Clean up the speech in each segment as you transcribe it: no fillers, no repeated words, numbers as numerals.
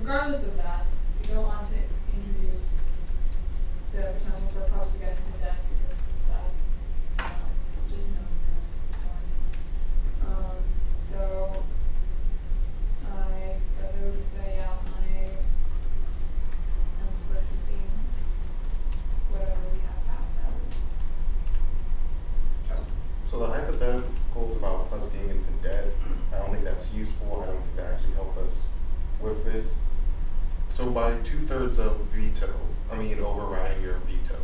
regardless of that, we don't want to introduce the potential for clubs to get into debt because that's just no. So I guess I would just say, yeah, I am for keeping whatever we have passed out. So the hypotheticals about clubs getting into debt, I don't think that's useful. I don't think that actually helped us with this. So by 2/3 of overriding your veto,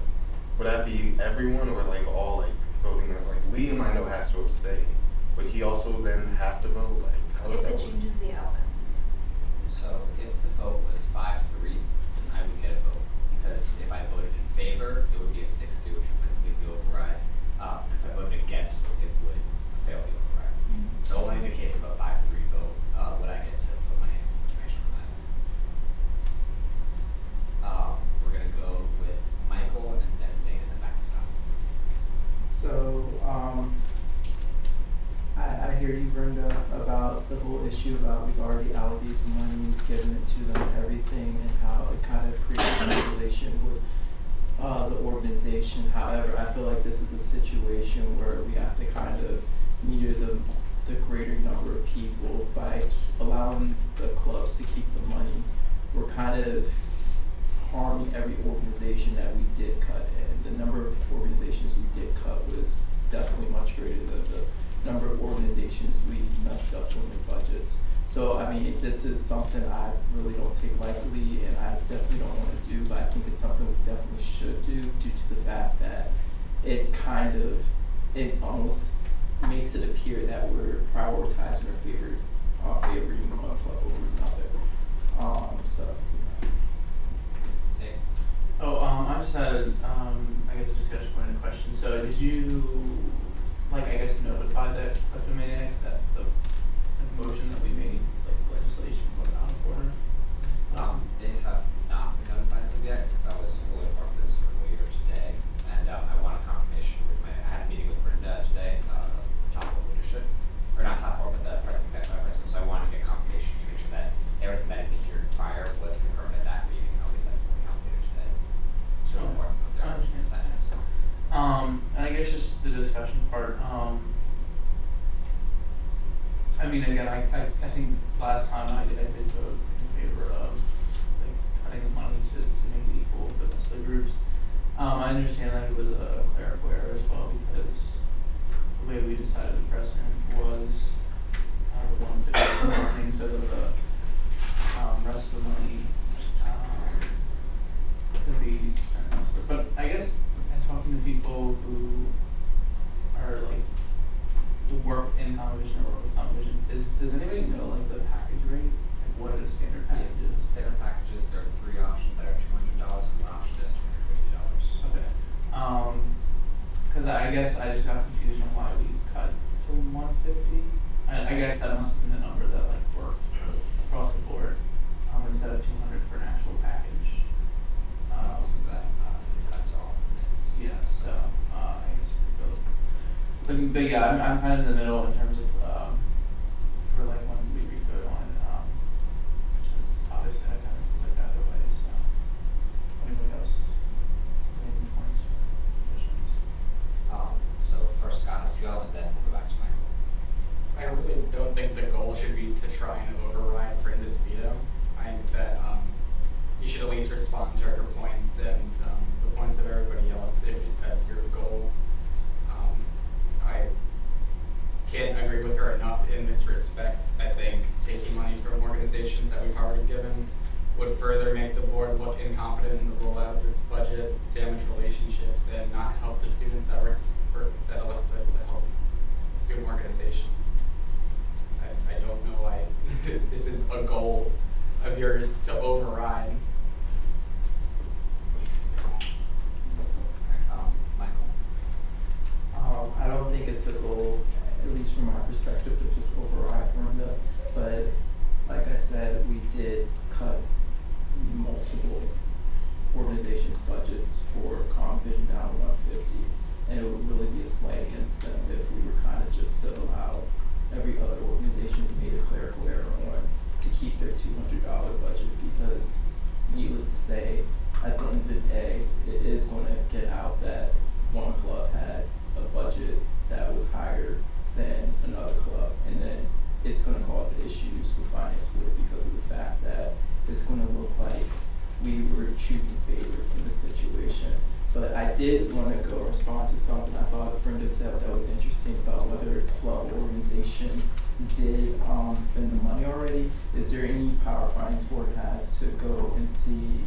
would that be everyone or like all like voting members? Like Liam, I know has to abstain, would he also then have to vote? Like how does If that it work? changes the outcome. So if the vote was 5-3, then I would get a vote. Because if I voted in favor, it would be a 6-2, which would completely override. If I voted against, it would fail the override. Mm-hmm. So only in the case of a 5-3 vote would I get to put my information on that. We're going to go with Michael and then Zane and then back to Scott. So, I hear you, Brenda, about the whole issue about we've already allocated the money, given it to them, and everything, and how it kind of creates manipulation with the organization. However, I feel like this is a situation where we have to kind of meter the greater number of people by allowing the clubs to keep the money. We're kind of harming every organization that we did cut in. The number of organizations we did cut was definitely much greater than the number of organizations we messed up on their budgets. So, I mean, this is something I really don't take lightly, and I definitely don't want to do, but I think it's something we definitely should do due to the fact that it almost makes it appear that we're prioritizing or favoring one club over another. So, Zane. I just had, I guess a discussion point and a question. So did you, notify the club committee that the motion that we made, legislation was out of order? They have not been notified as of yet, because I was fully informed of this earlier today, and I want a confirmation with I had a meeting with Brenda today, top board leadership, or not top board, but the president executive vice president, so I wanted to get confirmation to make sure that everything that had been here prior was confirmed at that meeting. I'll be sending something out later today. It's really important of their sentence. And I guess just the discussion part, I mean, again, I think last time I did vote in favor of cutting the money to make it equal with the groups. I understand that it was a clerical error as well, because the way we decided the precedent was the 150 thing, so that the rest of the money could be spent elsewhere. But I guess in talking to people who are who work in competition or work with competition, does anybody know the package rate? What are the standard packages? The standard packages, there are 3 options that are $200 and one option is $250. Okay. Because I guess I just got confused on why we cut to 150. I guess that must have been the number that worked across the board, instead of 200 for an actual package. That cuts off minutes. Yeah. So I guess it goes. But yeah, I'm kind of in the middle in terms of for when we re-vote on it. Because obviously I kind of see that way. So anybody else has any points or questions? So first Scott has to go, and then we'll go back to Michael. I really don't think the goal should be to try and override Brenda's veto. I think that you should at least respond to her points and the points of everybody else if that's your goal. I can't agree with her enough in this respect. I think taking money from organizations that we've already given would further make the board look incompetent in the rollout of this budget, damage relationships, and not help the students that elect us to help student organizations. I don't know why this is a goal of yours to override. Michael. I don't think it's a goal, at least from my perspective, to just override Brenda. But like I said, we did cut multiple organizations' budgets for Vision down 150, and it would really be a slight against them if we were kind of just to allow every other organization who made a clerical error on to keep their $200 budget be gonna look like we were choosing favorites in this situation. But I did wanna go respond to something I thought Brenda said that was interesting about whether club or organization did, spend the money already. Is there any power finance board has to go and see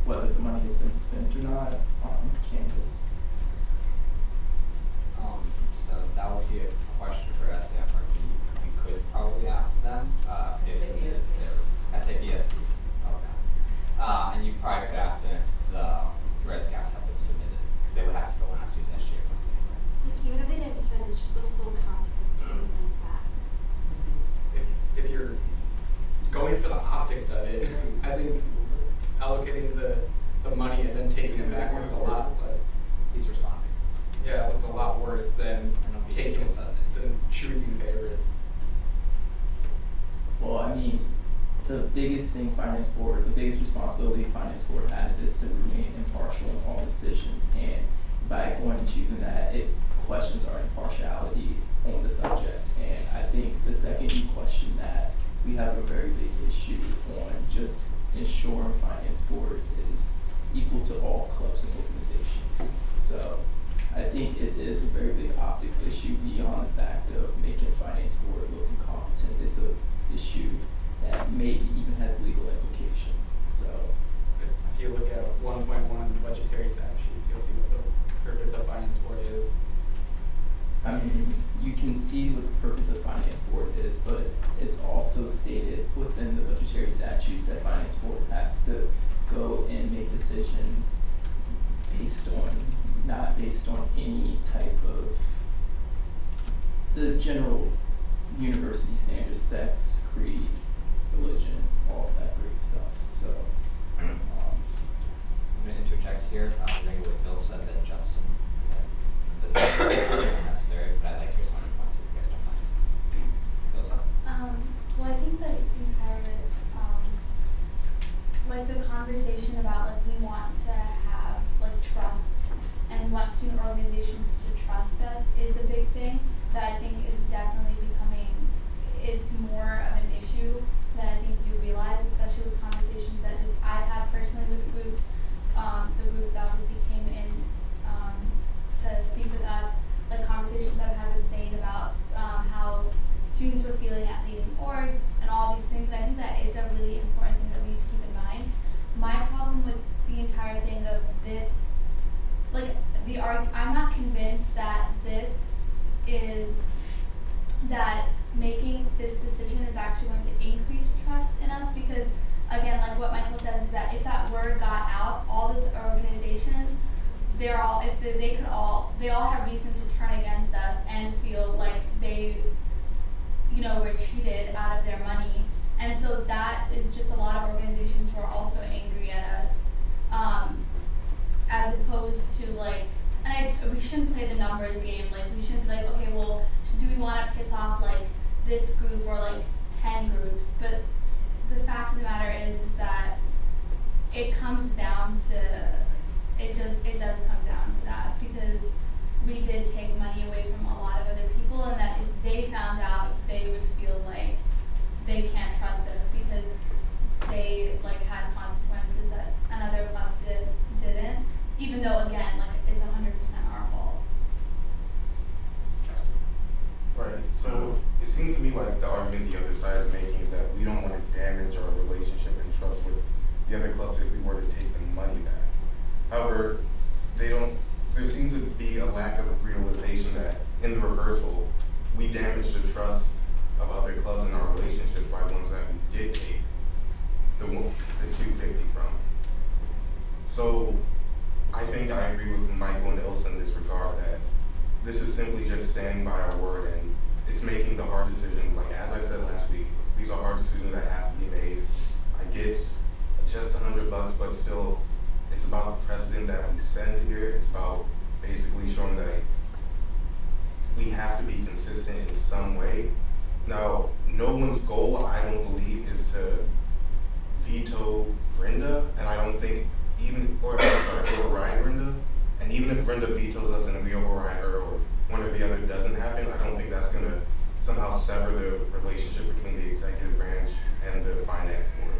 whether the money has been spent or not on campus? So that would be a question for SAFRD. We could probably ask them, if submitted their SAPSC, okay. And you probably could ask them if the res caps have been submitted, because they would have to fill out to use SGA funds anyway. Even if they didn't spend, it's just the full concept of taking them back. If you're going for the optics of it, I think allocating the money and then taking it back looks a lot less. He's responding. Yeah, it looks a lot worse than taking than choosing favorites. Well, I mean, the biggest thing finance board, the biggest responsibility finance board has is to remain impartial in all decisions. And by going and choosing that, it questions our impartiality on the subject. And I think the second you question that, we have a very big issue on just ensuring finance board is equal to all clubs and organizations. So I think it is a very big optics issue beyond the fact of making finance board look incompetent. It's a issue that maybe even has legal implications. So If you look at 1.1 budgetary statutes, you'll see what the purpose of finance board is. I mean, you can see what the purpose of finance board is, but it's also stated within the budgetary statutes that finance board has to go and make decisions not based on any type of the general university standards, sex, creed, religion, all of that great stuff. So, I'm gonna interject here, I'm gonna go with Bill said, then Justin, and then necessary, but I'd like to hear some other points if you guys don't mind. Bill said? Well, I think the entire, like the conversation about like we want to have like trust and want student organizations to trust us is a big thing that I think is definitely it's more of an issue than I think you realize, especially with conversations that just I've had personally with groups, the group that obviously came in to speak with us, like conversations I've had with Zane about how students were feeling at leading orgs and all these things. And I think that is a really important thing that we need to keep in mind. My problem with the entire thing of this, like I'm not convinced that that making this decision is actually going to increase trust in us, because again, like what Michael says is that if that word got out, all those organizations, they all have reason to turn against us and feel like they, were cheated out of their money. And so that is just a lot of organizations who are also angry at us, as opposed to we shouldn't play the numbers game. Like we shouldn't be like, okay, well, do we want to piss off like this group or like 10 groups? But the fact of the matter is that it comes down to it does come down to that, because we did take money away from a lot of other people, and that if they found out, they would feel like they can't trust us because they had consequences that another club didn't, even though again it's 100% our fault. Right, so it seems to me like the argument the other side is making is that we don't want to damage our relationship and trust with the other clubs if we were to take the money back. However, there seems to be a lack of realization that in the reversal, we damage the trust of other clubs in our relationship by ones that we did take the 250 from. So I think I agree with Michael and Ilse in this regard that this is simply just standing by our word, and it's making the hard decision. Like as I said last week, these are hard decisions that have to be made. I get just $100, but still, it's about the precedent that we set here. It's about basically showing that we have to be consistent in some way. Now, no one's goal, I don't believe, is to veto Brenda, and I don't think override Brenda. And even if Brenda vetoes us and we override her, or one or the other doesn't happen, I don't think that's going to somehow sever the relationship between the executive branch and the finance board.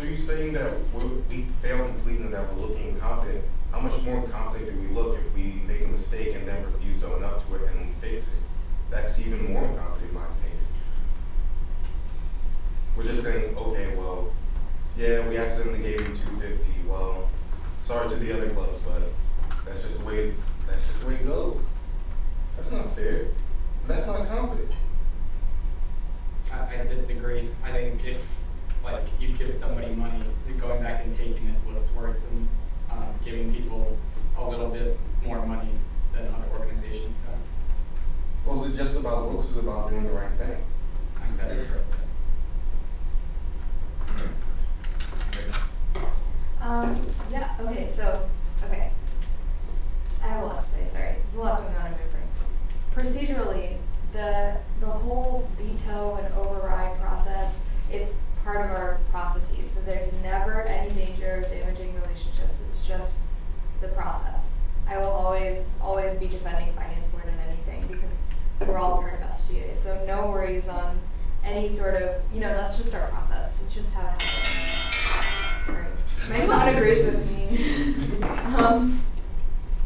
So you're saying that we fail completely and that we're looking incompetent. How much more incompetent do we look if we make a mistake and then refuse to own up to it and we fix it? That's even more incompetent in my opinion. We're just saying, okay, well, yeah, we accidentally gave him $250. Well, sorry to the other clubs, but that's just the way it goes. That's not fair. That's not competent. I disagree. I think if, like, you give somebody money, going back and taking it looks worse than giving people a little bit more money than other organizations have. Well, is it just about looks? Is it about doing the right thing? I think that is right. Yeah, okay, so, okay. I have a lot to say, sorry. There's a lot going on in my brain. Procedurally, the whole veto and override process, it's part of our processes. So there's never any danger of damaging relationships. It's just the process. I will always be defending finance board in anything because we're all part of SGA. So no worries on any sort of, that's just our process. It's just how it happens. Sorry. My mom agrees with me.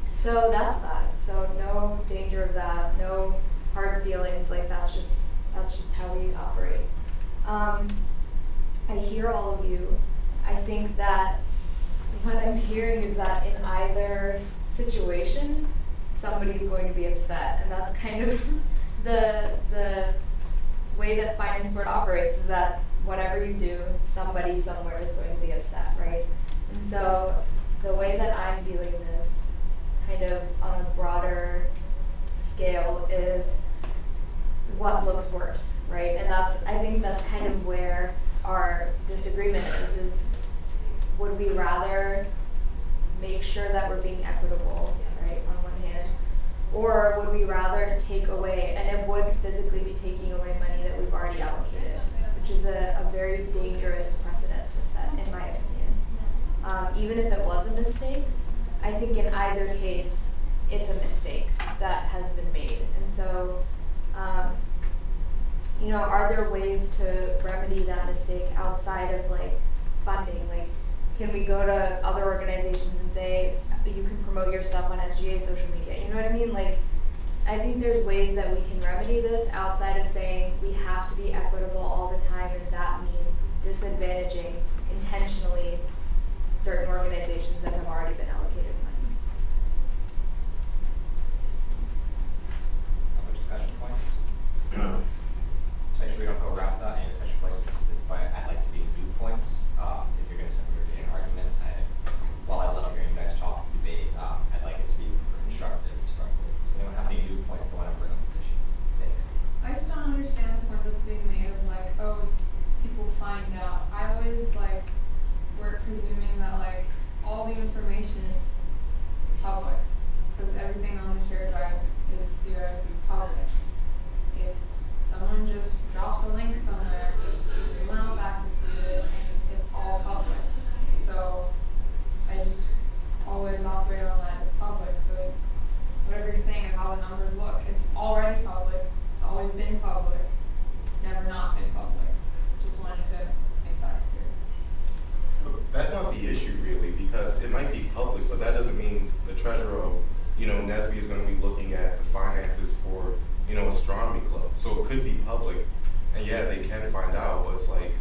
So that's that. So no danger of that. No hard feelings. Like that's just how we operate. I hear all of you. I think that what I'm hearing is that in either situation, somebody's going to be upset, and that's kind of the way that finance board operates. Is that whatever you do, somebody somewhere is going to be upset, right? And so the way that I'm viewing this, kind of on a broader scale, is what looks worse, right? And I think that's kind of where our disagreement is would we rather make sure that we're being equitable, right, on one hand, or would we rather take away, and it would physically be taking away money that we've already allocated, which is a very dangerous precedent to set, in my opinion. Even if it was a mistake, I think in either case, it's a mistake that has been made. And so, are there ways to remedy that mistake outside of like funding? Like, can we go to other organizations and say, you can promote your stuff on SGA social media? You know what I mean? Like, I think there's ways that we can remedy this outside of saying we have to be equitable all the time, and that means disadvantaging intentionally certain organizations that have already been allocated money. Other discussion points? To make sure we don't go around without any discussion points, this point I'd like to be new points. If you're going to separate an argument, while I love hearing you guys talk and debate, I'd like it to be constructive. Does anyone have any new points they want to bring on this issue? I just don't understand the point that's being made of like, oh, people find out. I always like work presuming that like all the information is public because everything on the shared drive is theoretically public. If someone just drops a link somewhere, everyone else accesses it, and it's all public. So I just always operate on that it's public. So whatever you're saying and how the numbers look, it's already public. It's always been public. It's never not been public. Just wanted to make that clear. That's not the issue really, because it might be public, but that doesn't mean the treasurer of, NSBE is going to be looking at the finances for, astronomy club. So it could be public, and yeah, they can find out, but it's like,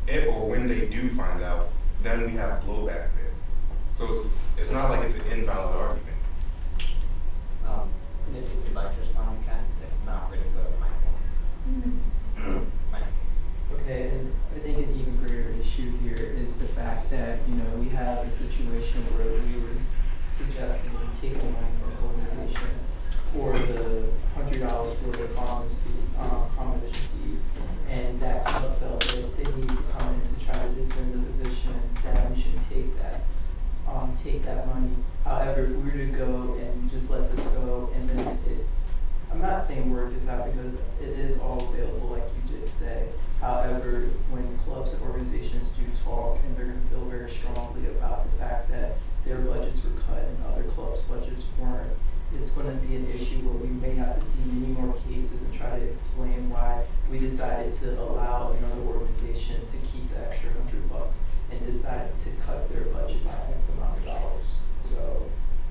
if or when they do find out, then we have blowback there. So it's not like it's an invalid argument. If you'd like to respond, you can. If not, we're going to go to Mike points. Mike. Okay, and I think an even greater issue here is the fact that, we have a situation where we were suggesting taking money from the organization for the $100 for the competition fees, and that club felt that they needed to come in to try to defend the position that we should take that money. However, if we were to go and just let this go, and then I'm not saying word gets out because it is all available, like you did say. However, when clubs and organizations do talk, and they're going to feel very strongly about the fact that their budgets were cut and other clubs' budgets weren't, it's going to be an issue where we may have to see many more cases and try to explain why we decided to allow another organization to keep the extra $100 and decided to cut their budget by X amount of dollars. So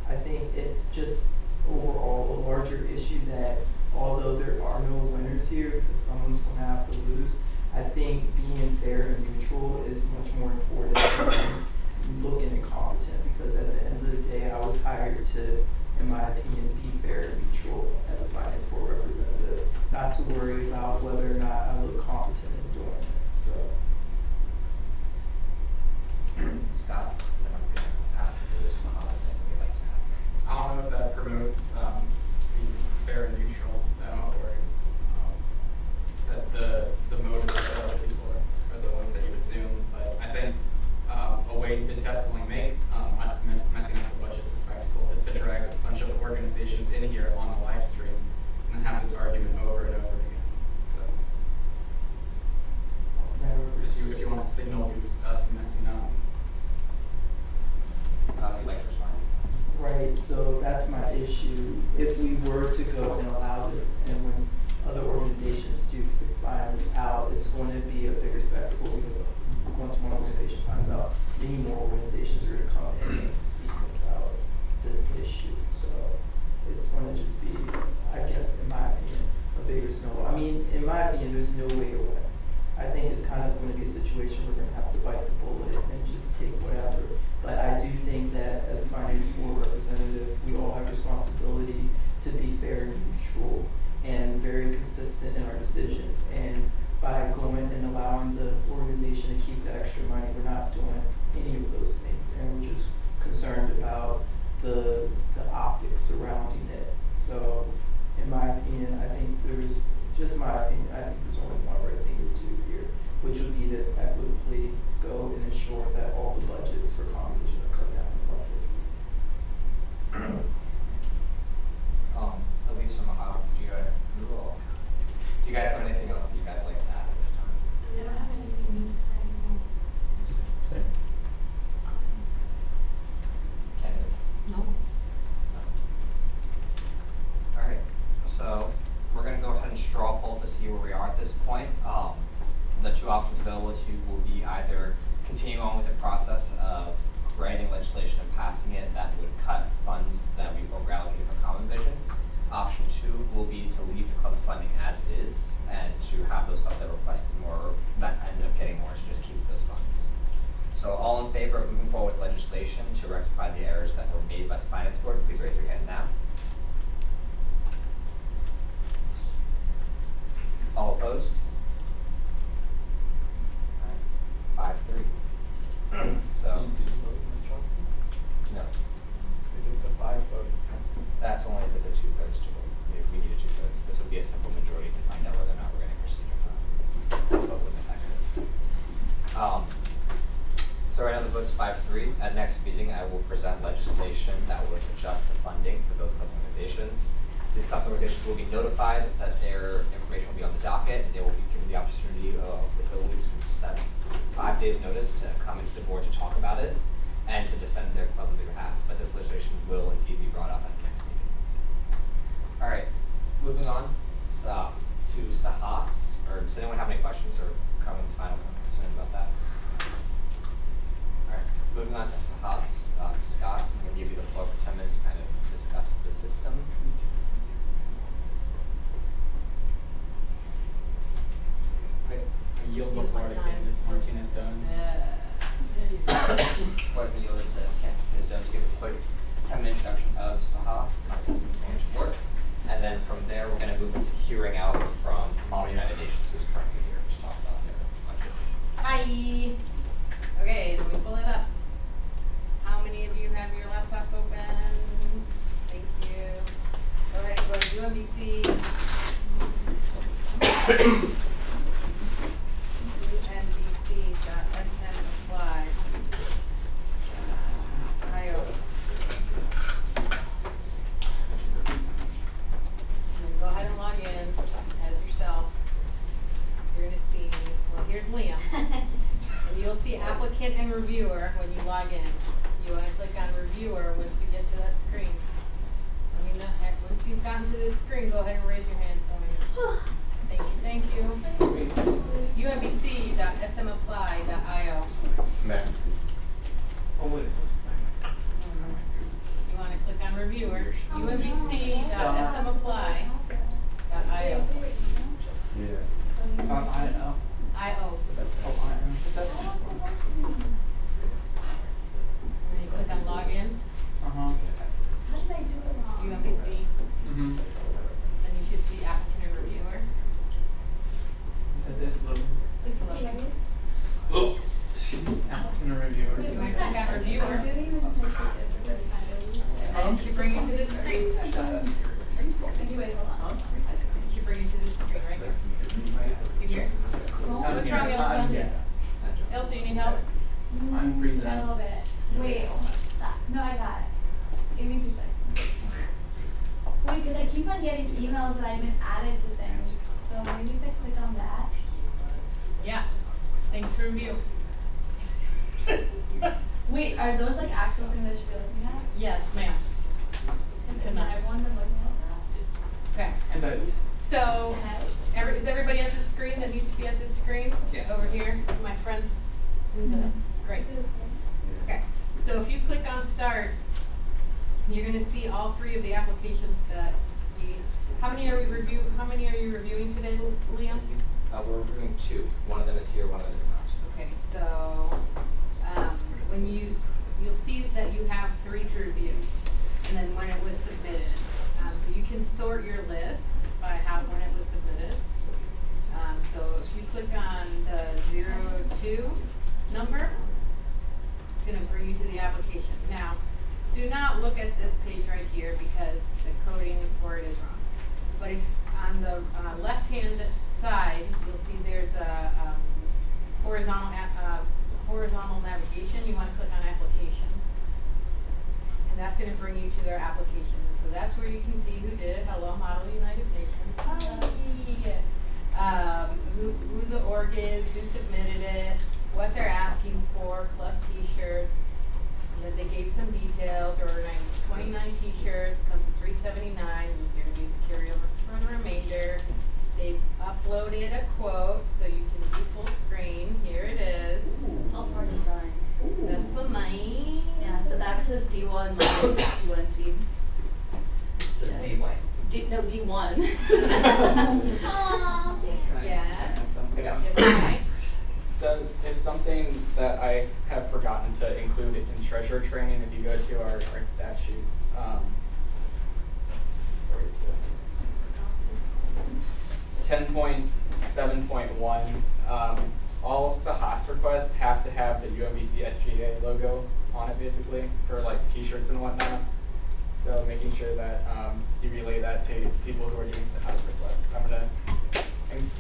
I think it's just overall a larger issue that although there are no winners here, because someone's going to have to lose, I think being fair and neutral is much more important than looking incompetent, because at the end of the day, I was hired to, in my opinion, be fair and neutral as a finance board representative, not to worry about whether or not I look competent in doing it. So. Scott, then I'm going to ask if there's anything you'd like to add. I don't know if that promotes being fair and neutral, or that the motives of other people are the ones that you assume. But I think a way to definitely make us messing up the budgets a spectacle is to drag a bunch of organizations in here on the live stream and have this argument over and over again. So if you want to signal us messing up. You'd like to respond? Right, so that's my issue. If we were to go and allow this, and when other organizations do find this out, it's going to be a bigger spectacle, because once one organization finds out, many more organizations are going to come in and speak about this issue. So it's going to just be, I guess, in my opinion, a bigger snowball. I mean, in my opinion, there's no way to win. I think it's kind of going to be a situation where we're going to have to bite the bullet and just take whatever. But I do think that as a finance board representative, we all have responsibility to be fair and neutral and very consistent in our decisions. And by going and allowing the organization to keep the extra money, we're not doing any of those things. And we're just concerned about the optics surrounding it. So in my opinion, I think there's, just my opinion, I think there's only one right thing to do here, which would be to equitably go and ensure that all the budgets for competition are cut down to 150. Elisa, Mahal, do you guys have anything else that you guys like to add at this time? I don't have anything new to say. No. Candace? No. All right, so we're going to go ahead and straw poll to see where we are at this point. The two options available to you will be either continue on with the process of writing legislation and passing it that would cut funds that we were allocated for Common Vision. Option 2 will be to leave the club's funding as is and to have those clubs that requested more or that ended up getting more to just keep those funds. So all in favor of moving forward with legislation to rectify the errors that were made by the Finance Board, please raise your hand now. All opposed? All right. 5-3. So, Did you vote in this one? no, Because it's a 5 vote. that's only if it's a 2/3 to vote. If we needed 2/3, this would be a simple majority to find out whether or not we're going to proceed or not. Vote with the mechanism. So right now the vote's 5-3. At next meeting, I will present legislation that would adjust the funding for those club organizations. These club organizations will be notified that their information will be on the docket. They will be given the opportunity of, with at least 5 days notice, to come into the board to talk about it and to defend their club on their behalf. But this legislation will indeed be brought up at the next meeting. All right, moving on to Sahas. Or does anyone have any questions or comments, final concerns about that? All right, moving on to Sahas. Scott, I'm going to give you the floor for 10 minutes to kind of discuss the system. I yield the floor to Candace Martinez Jones. What we yield to Candace Jones to give a quick 10-minute introduction of Sahas, how the system is going to work. And then from there, we're going to move into hearing out from Model United Nations, who's currently here to talk about their budget. Hi. Okay, let me pull it up. How many of you have your laptops open? Thank you. Go ahead and go to UMBC. UMBC.smapply. IO. Go ahead and log in as yourself. You're gonna see, well, here's Liam. And you'll see applicant and reviewer when you log in. You wanna click on reviewer once you get to that screen. Once you've gotten to this screen, go ahead and raise your hand. So thank you, thank you. thought I-O. I-O. Oh, I-O. But that's fine. And then you click on login, Uh-huh. How did I do it wrong? UMBC. Mm-hmm. Then you should see applicant and reviewer. That is loading. Is it loading? Applicant and reviewer. You want to click on reviewer, I didn't even take it this time. and it should bring you to this screen. Anyway, hold on. It should bring you to this screen right here. See here? What's wrong, Elsa? Yeah. Elsa, you need help? I'm free A then. little bit. Wait, stop. No, I got it. Give me 2 seconds. Wait, because I keep on getting emails that I've been added to things. So maybe if I click on that. Yeah. Thanks for review. Wait, are those like actual things I should be looking at? Yes, ma'am. Is everyone been looking at Okay. And I, So, that? is everybody at this screen that needs to be at this screen? Yes. Over here, my friends? Great. Okay, so if you click on start, you're gonna see all 3 of the applications that we, how many are you reviewing today, Liam? We're reviewing 2. One of them is here, one of them is not. Okay, so, when you'll see that you have 3 to review, and then when it was submitted. So you can sort your list by when it was submitted. So if you click on the 02 number, it's gonna bring you to the application. Now, do not look at this page right here because the coding for it is wrong. But if on the left-hand side, you'll see there's a horizontal navigation. You want to click on application, and that's going to bring you to their application. So that's where you can see who did it. Hello, Model United Nations. Hi. Who the org is, who submitted it, what they're asking for, club T-shirts. And then they gave some details. There were 29 T-shirts. It comes to $379. You're going to use the carryover for the remainder. They uploaded a quote, so you can view full screen. Here it is. It's also our design. That's so nice. Yeah, the back says D1, mine is D1 team. Says DY. No, D1. Aw, damn. Yes. Yeah. Yes, okay. So it's something that I have forgotten to include in treasurer training. If you go to our statutes, where is it? 10.7.1, all Sahas requests have to have the UMBC SGA logo on it, basically, for like T-shirts and whatnot. So making sure that you relay that to people who are doing Sahas requests. I'm gonna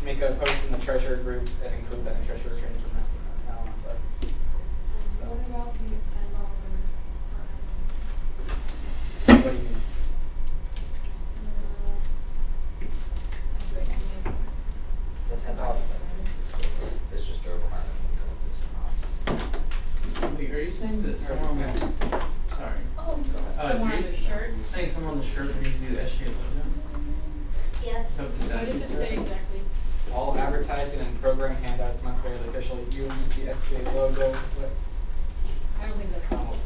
make a post in the treasurer group that includes that in treasurer training from now on. But, so. What about the $10 What do you mean? The $10 is just a requirement when we come up with some costs. wait, are you saying that someone will, sorry. Oh, Someone on you're the shirt. saying someone on the shirt needs to do the SGA logo? yeah. What does it say exactly? All advertising and program handouts must bear the official UMBC SGA logo. What? I don't think that's possible.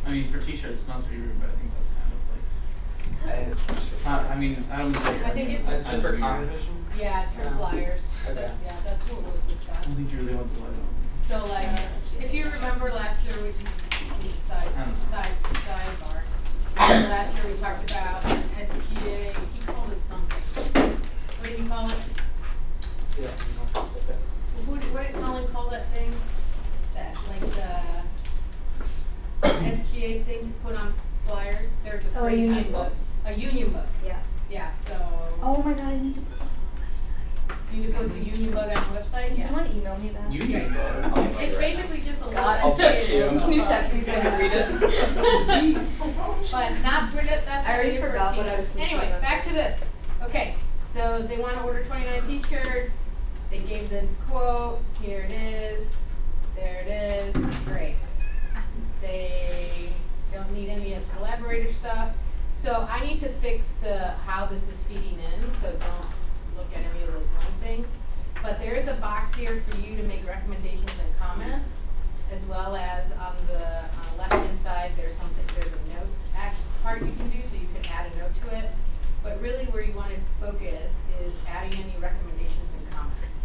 I mean, for T-shirts, not to be rude, but I think that's kind of like, And it's just I mean, I don't think. I think it's- It's just for competition? Yeah, it's for flyers. Okay. Yeah, that's what was I discussed. don't think you really want the logo. So like, if you remember last year, sidebar. Last year we talked about SGA, he called it something. What did he call it? Yeah. Okay. What did Colin call that thing? That, like the SGA thing to put on flyers? There's a Oh, a phrase union I book. put. A union book. Yeah. Yeah, so. Oh my god, I need to put this on the website. You need to post a union bug on the website? Can Yeah. someone email me that? You need to It's basically just a little God, I'll text SGA you. logo. Can you text me so I can read it? But not for that, that's. I already only for forgot what I was t-shirts. supposed to Anyway, remember. back to this. Okay, so they wanna order 29 T-shirts, they gave the quote, here it is, there it is, great. They don't need any of the collaborator stuff, so I need to fix how this is feeding in, so don't look at any of those blank things. But there is a box here for you to make recommendations and comments, as well as on the left-hand side, there's a notes part you can do, so you can add a note to it. But really where you want to focus is adding any recommendations and comments.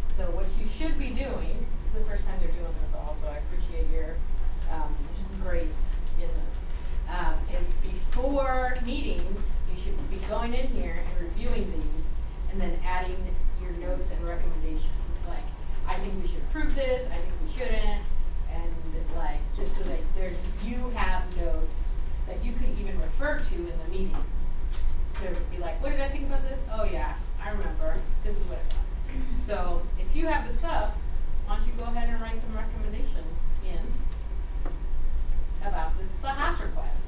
notes and recommendations, like, I think we should approve this, I think we shouldn't, and like, just so that you have notes that you could even refer to in the meeting. To be like, what did I think about this? Oh yeah, I remember, this is what I thought. So, if you have the stuff, why don't you go ahead and write some recommendations in about this Haas request.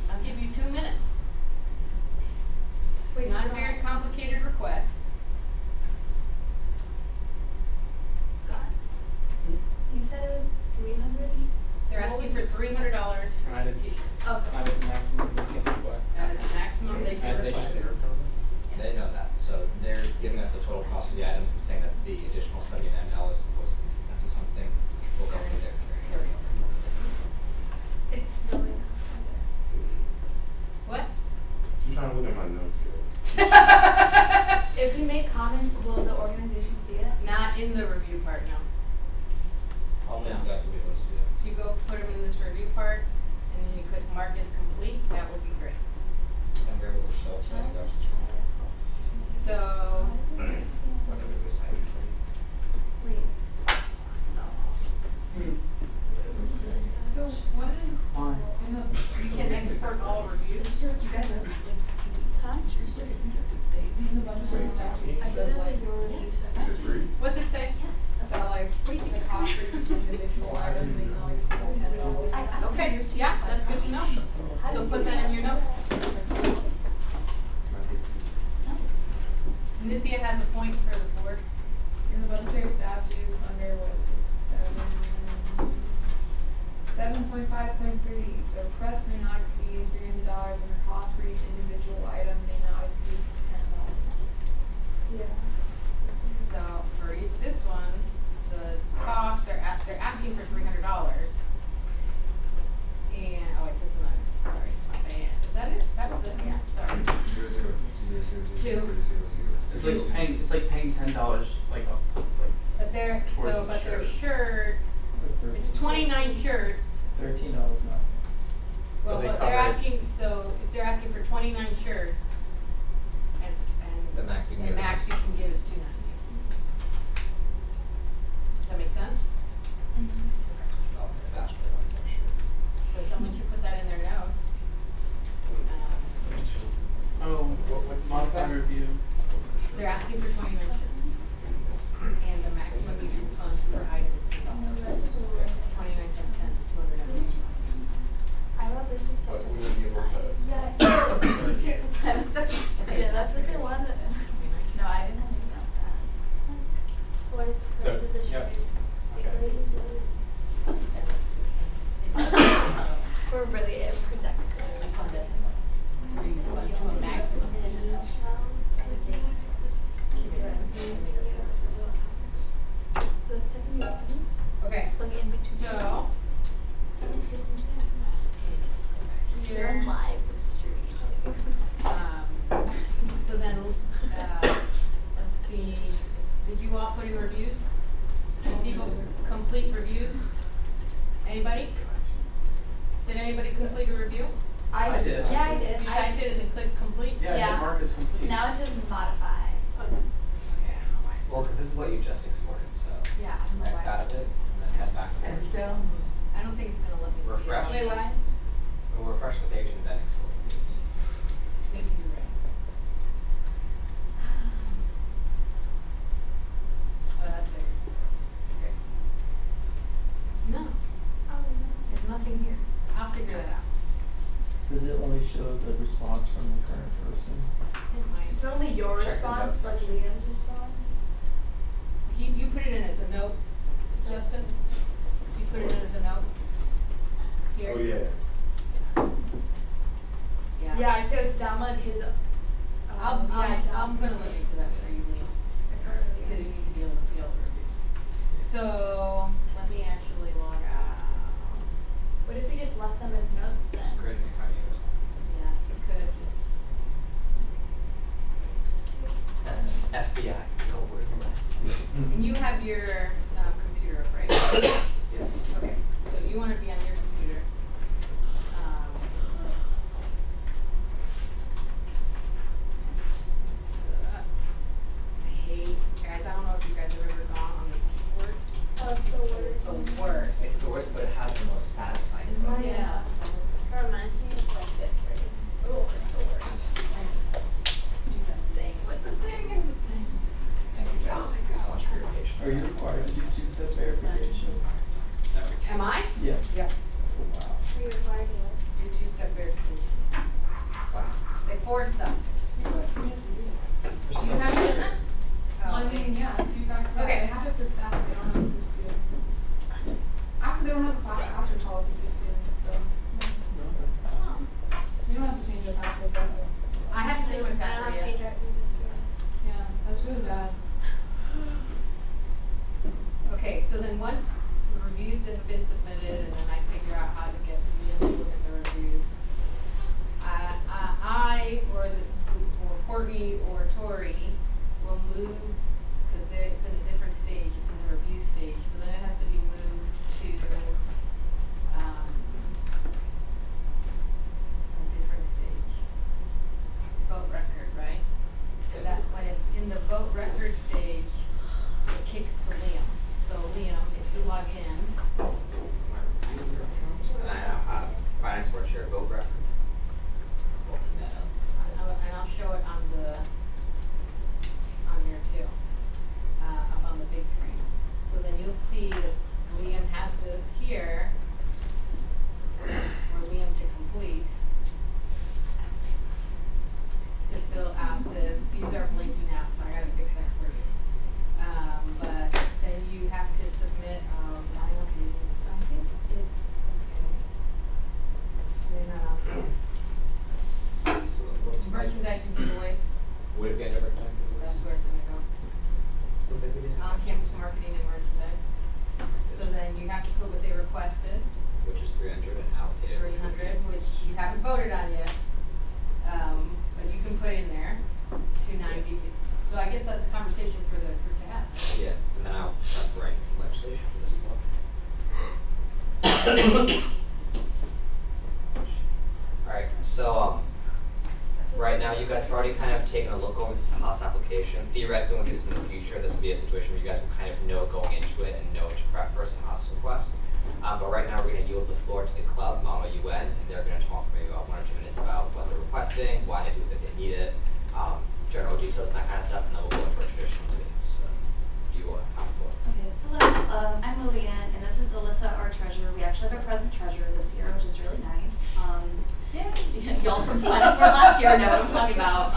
I'll give you 2 minutes. Wait, Not a Scott. very complicated request. Scott, you said it was 300? They're asking for $300 for That is- t-shirts. Okay. That is the maximum they can request. That is the maximum they can As they request. should. They know that, so they're giving us the total cost of the items and saying that the additional $79 was the consensus on thing will come from there. There we go. It's really not. What? I'm trying to look at my notes here. If we make comments, will the organization see it? Not in the review part, no. All of you guys will be able to see that. If you go put them in this review part, and then you click mark as complete, that would be great. And where will show Should I that just goes. try it? So, What do we decide? Wait. So what is, Fine. in the, you can export all reviews. Huh? in the budgetary statute, I it did says it like, with your reviews. Is it 3? What's it say? Yes. that like, the cost for each individual item may not exceed $10. I asked Okay, you to- yeah, that's good to know. So put that in your notes. Nithya has a point for the board. In the budgetary statutes under what is it, 7.5.3, the request may not exceed $300 and the cost for each individual item may not exceed $10. Yeah. So for this one, the cost, they're asking for $300. And, oh wait, this is not, sorry, my bad. Is that it? That was it, yeah, sorry. Two. It's like paying $10 like up, like But they're, Towards so, the but their shirt. shirt, it's 29 shirts. $13.09. Well, they but cover they're it. asking, so if they're asking for 29 shirts, The max you can and give max is- you can give is $290. Does that make sense? Oh, the dashboard on there, sure. So someone should put that in their notes. oh, modified review. They're asking for 29 shirts. And the maximum you can fund per item is $2. 29 times 10 is $290. I wrote this just But such a we would be able to. Yes. Yeah, that's what they wanted. No, I didn't think about that. What if the So, price of the yep. shirt is Okay. We're really protected. I fund it. We fund to a maximum. Okay, Look in between. so You're here, live stream. so then, let's see, did you all put in reviews? Any people complete reviews? Anybody? Did anybody complete a review? I did. Yeah, I did. You typed it and then clicked complete? Yeah, Yeah. the mark is complete. Now it says modify. Okay, I don't know why. Well, because this is what you just exported, so Yeah, I don't know X why. out of it and then head back to it. I don't think it's gonna let me see it. Refresh. Wait, what? We'll refresh the page and then export the views. Maybe you're right. Oh, that's bigger. Okay. No, there's nothing here. I'll figure that out. Does it only show the response from the current person? It might. It's only your Check the response, notes like section. Leah's response. You put it in as a note, Justin? You put it in as a note? Here? Oh, yeah. Yeah, so it's download his. I'm yeah, gonna look into that for you, Neil, It's already. because you need to be able to see all the reviews. So, let me actually log out. What if we just left them as notes then? Just create a new tiny as well. Yeah, you could. FBI, no word. And you have your computer up, right? Yes. Okay, so you wanna be on your computer. Courtney or Tori will move, because it's in a different stage, it's in the review stage, so then it has to be moved to, a different stage. Vote record, right? So that, when it's in the vote record stage, it kicks to Liam. So Liam, if you log in, And I have finance board share vote record. Open that up. and I'll show it on there too, up on the big screen. So then you'll see that Liam has this here, for Liam to complete, to fill out this. These are blinking out, so I gotta fix that for you. But then you have to submit, I don't know if you use, I think it's, okay. They're not all set. So it looks like, Merchandise and giveaways, would it be under recognized? that's where it's gonna go. Looks like we didn't. On-campus marketing and merchandise. So then you have to put what they requested, Which is 300 and allocated. 300, which you haven't voted on yet. But you can put in there, 290. So I guess that's a conversation for the group to have. Yeah, and then I'll start writing some legislation for this as well. Alright, so right now you guys have already kind of taken a look over this Haas application. Theoretically, when we do this in the future, this will be a situation where you guys will kind of know going into it and know to prep for some Haas requests. But right now we're going to yield the floor to the club, Model UN, and they're going to talk for maybe about 1 or 2 minutes about what they're requesting, why they do it, if they need it, general details and that kind of stuff, and then we'll go into our traditional meetings. So, you have the floor. Okay, hello, I'm Lillian, and this is Alyssa, our treasurer. We actually have a present treasurer this year, which is really nice. Y'all from finance board last year know what I'm talking about.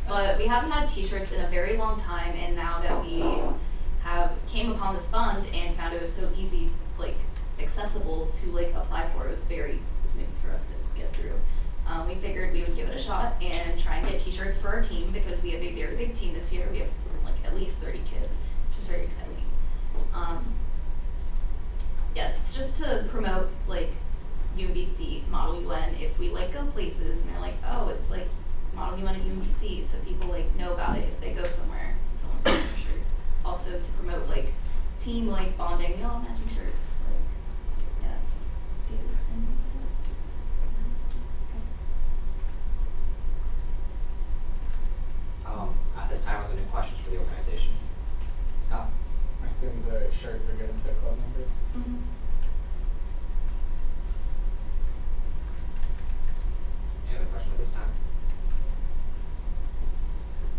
But we haven't had t-shirts in a very long time, and now that we came upon this fund and found it was so easy, like accessible to like apply for, it was very smooth for us to get through. We figured we would give it a shot and try and get t-shirts for our team because we have a very big team this year. We have like at least 30 kids, which is very exciting. Yes, it's just to promote like UMBC, Model UN. If we like go places and they're like, oh, it's like Model UN at UMBC, so people like know about it if they go somewhere. Someone's wearing a shirt. Also to promote like team like bonding, we all have matching shirts. Like, yeah, because and At this time, are there any questions for the organization? Scott? I assume the shirts are given to the club members. Any other questions at this time?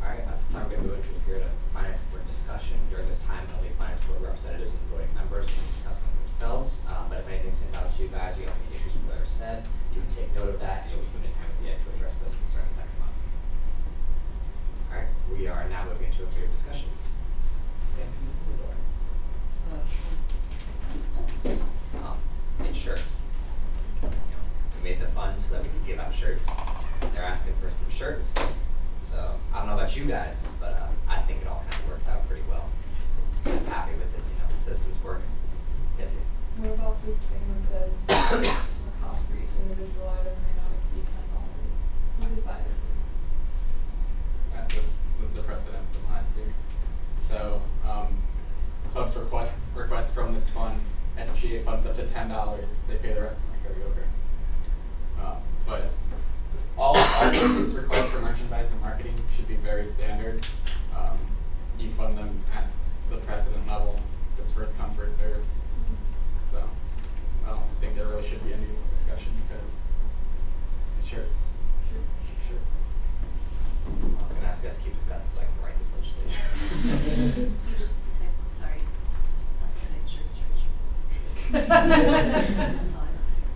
Alright, at this time we're going to move into a period of finance board discussion. During this time, only finance board representatives and voting members can discuss among themselves. But if anything stands out to you guys, or you have any issues with what was said, you can take note of that and you'll be given time at the end to address those concerns that come up. Alright, we are now moving into a period of discussion. Sam, can you open the door? In shirts. We made the fund so that we could give out shirts. They're asking for some shirts. So I don't know about you guys, but I think it all kind of works out pretty well. I'm happy with it, the system's working. Yeah. What about this thing that says the cost for each individual item may not exceed $10? Who decided this? That was the precedent from last year. So, clubs request from this fund, SGA funds up to $10, they pay the rest of my carryover. But all of these requests for merchandise and marketing should be very standard. You fund them at the precedent level, it's first come, first served. So, I don't think there really should be any discussion because shirts. I was going to ask you guys to keep discussing so I can write this legislation. you just type, I'm sorry. I was gonna say shirts. That's all I was saying.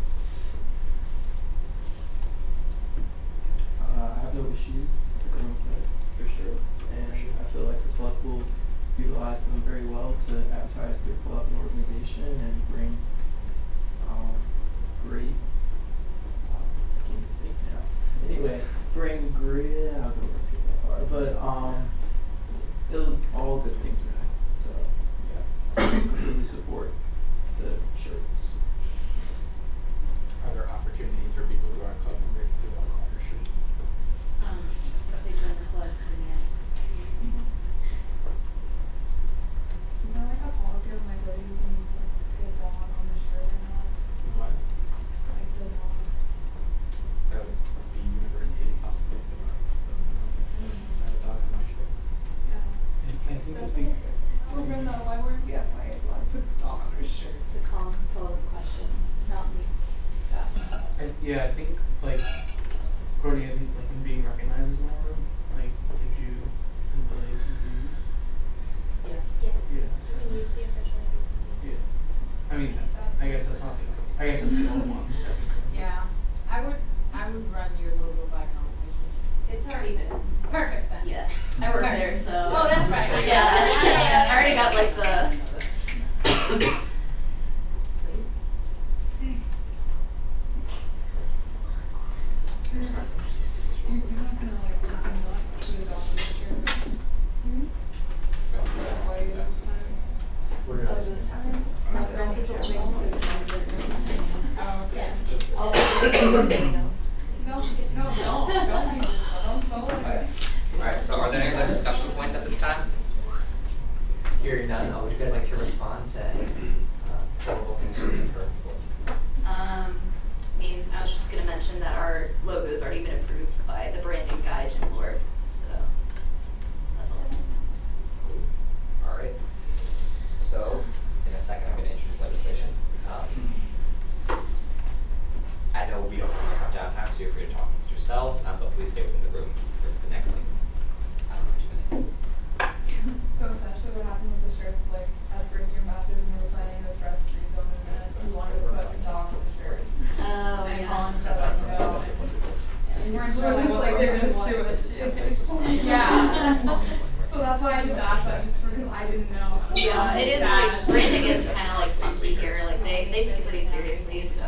Yeah, I think like Courtney, I think like being recognized as more like gives you the ability to do. Yes. Yes. Yeah. We need to be officially UMBC. Yeah. I mean, I guess that's not the. I guess that's the only one. Yeah, I would run your logo by confirmation. It's already been. Perfect then. Yeah, I work there, so. Oh, that's right. Yeah, I already got like the. You're not gonna like put it off this year, but why is this time? We're Oh, gonna- this time? My friends is always doing this. Oh, okay. All the No, don't solve it. Alright, so are there any other discussion points at this time? Hearing none, would you guys like to respond to any several things you've heard before this? I mean, I was just gonna mention that our logo's already been approved by the branding guy, Jim Lord, so that's all I have to say. Alright. So, in a second, I'm gonna introduce legislation. I know we don't really have downtime, so you're free to talk amongst yourselves, but please stay within the room for the next, like, I don't know, 2 minutes. So essentially what happened with the shirts, like, as first year masters, we were planning this rest-free zone in Venice, we wanted to put a dog on the shirt. Oh, And yeah. Colin said, like, no. We weren't sure, like, what they were gonna sue us to. Yeah. So that's why I just asked that, just because I didn't know. Yeah, it is like, branding is kind of like funky here, like they take it pretty seriously, so.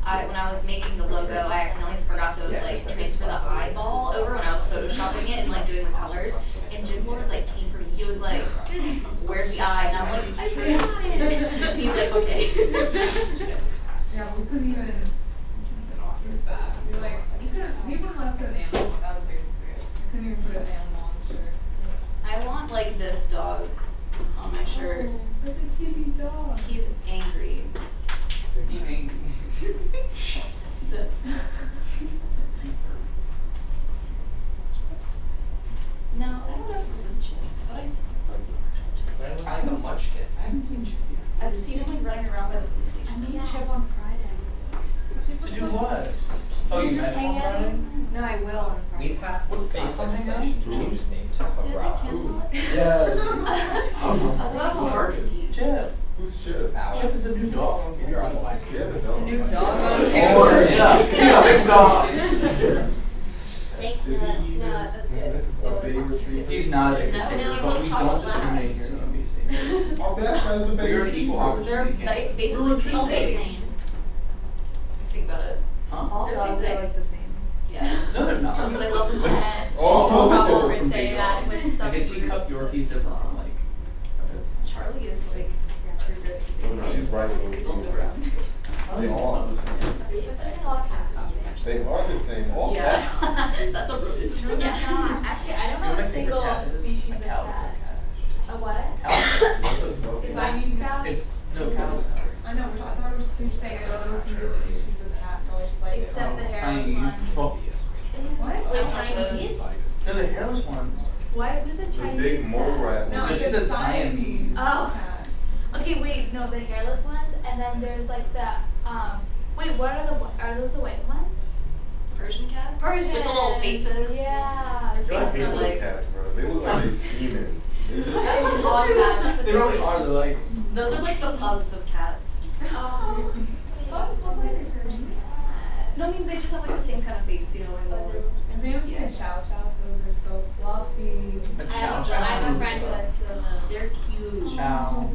When I was making the logo, I accidentally forgot to like transfer the eyeball over when I was photoshopping it and like doing the colors. And Jim Lord like came for me. He was like, "Where's the eye?" And I'm like, "I forgot it." He's like, "Okay." Yeah, we couldn't even use that. We wouldn't let us put an animal, that was basically it. We couldn't even put an animal on the shirt. I want like this dog on my shirt. That's a chibi dog. He's angry. He's angry. He's a. No, I don't know if this is Chip, but I see I like a munchkin. I haven't seen Chip yet. I've seen him like running around by the police station. I made Chip on Friday. To do what? Oh, you met him on Friday? No, I will on Friday. We passed fake legislation to change his name to Did they Bravo. cancel it? Yes. Of course. Chip. Who's Chip? Chip is the new dog. You're on the line. Yeah, the dog. New dog on Oh, camera. yeah, big dog. Thank Is you. he No, that's good. This is a big retrieve. He's not a big No, retriever, he's but like we chocolate don't discriminate here labs. in UMBC. Our best has the big We're retriever. equal They're opportunity like candidates. basically the same thing. Same. Think about it. Huh? All They're the dogs same are thing. like the same. Yeah. No, they're not. Because I love them pet. Oh. Probably say that with some. Like a teacup Yorkie's different from like. Charlie is like pretty good. Oh, no, she's right. He's also brown. They all. They are the same. All cats. Yeah. That's a rodent. No, they're not. Actually, I don't know My a favorite single cat is species a of cow. cat. A what? Cow. Siamese cat? It's no cow. I know, I thought we were saying I don't know a single species of cat, so I was just like. Except the hairless Chinese. one. Well, What? Wait, Chinese? no, the hairless ones. What? Who's a The Chinese big mole cat? rat. No, No, it's she a said Siamese Oh. cat. Okay, wait, no, the hairless ones, and then there's like the, wait, what are those the white ones? Persian cats? Persian. With the little faces. Yeah. Their I faces hate are those like. cats, bro. They look like they scheming. They just. All cats. but They they're- really are. They're like. Those are like the pugs of cats. Bugs look like a Persian cat. No, I mean, they just have like the same kind of face, you know, like the. If anyone's seen Chow Chow, those are so fluffy. A I have chow a- I have a friend who has two of those. They're cute. Chow.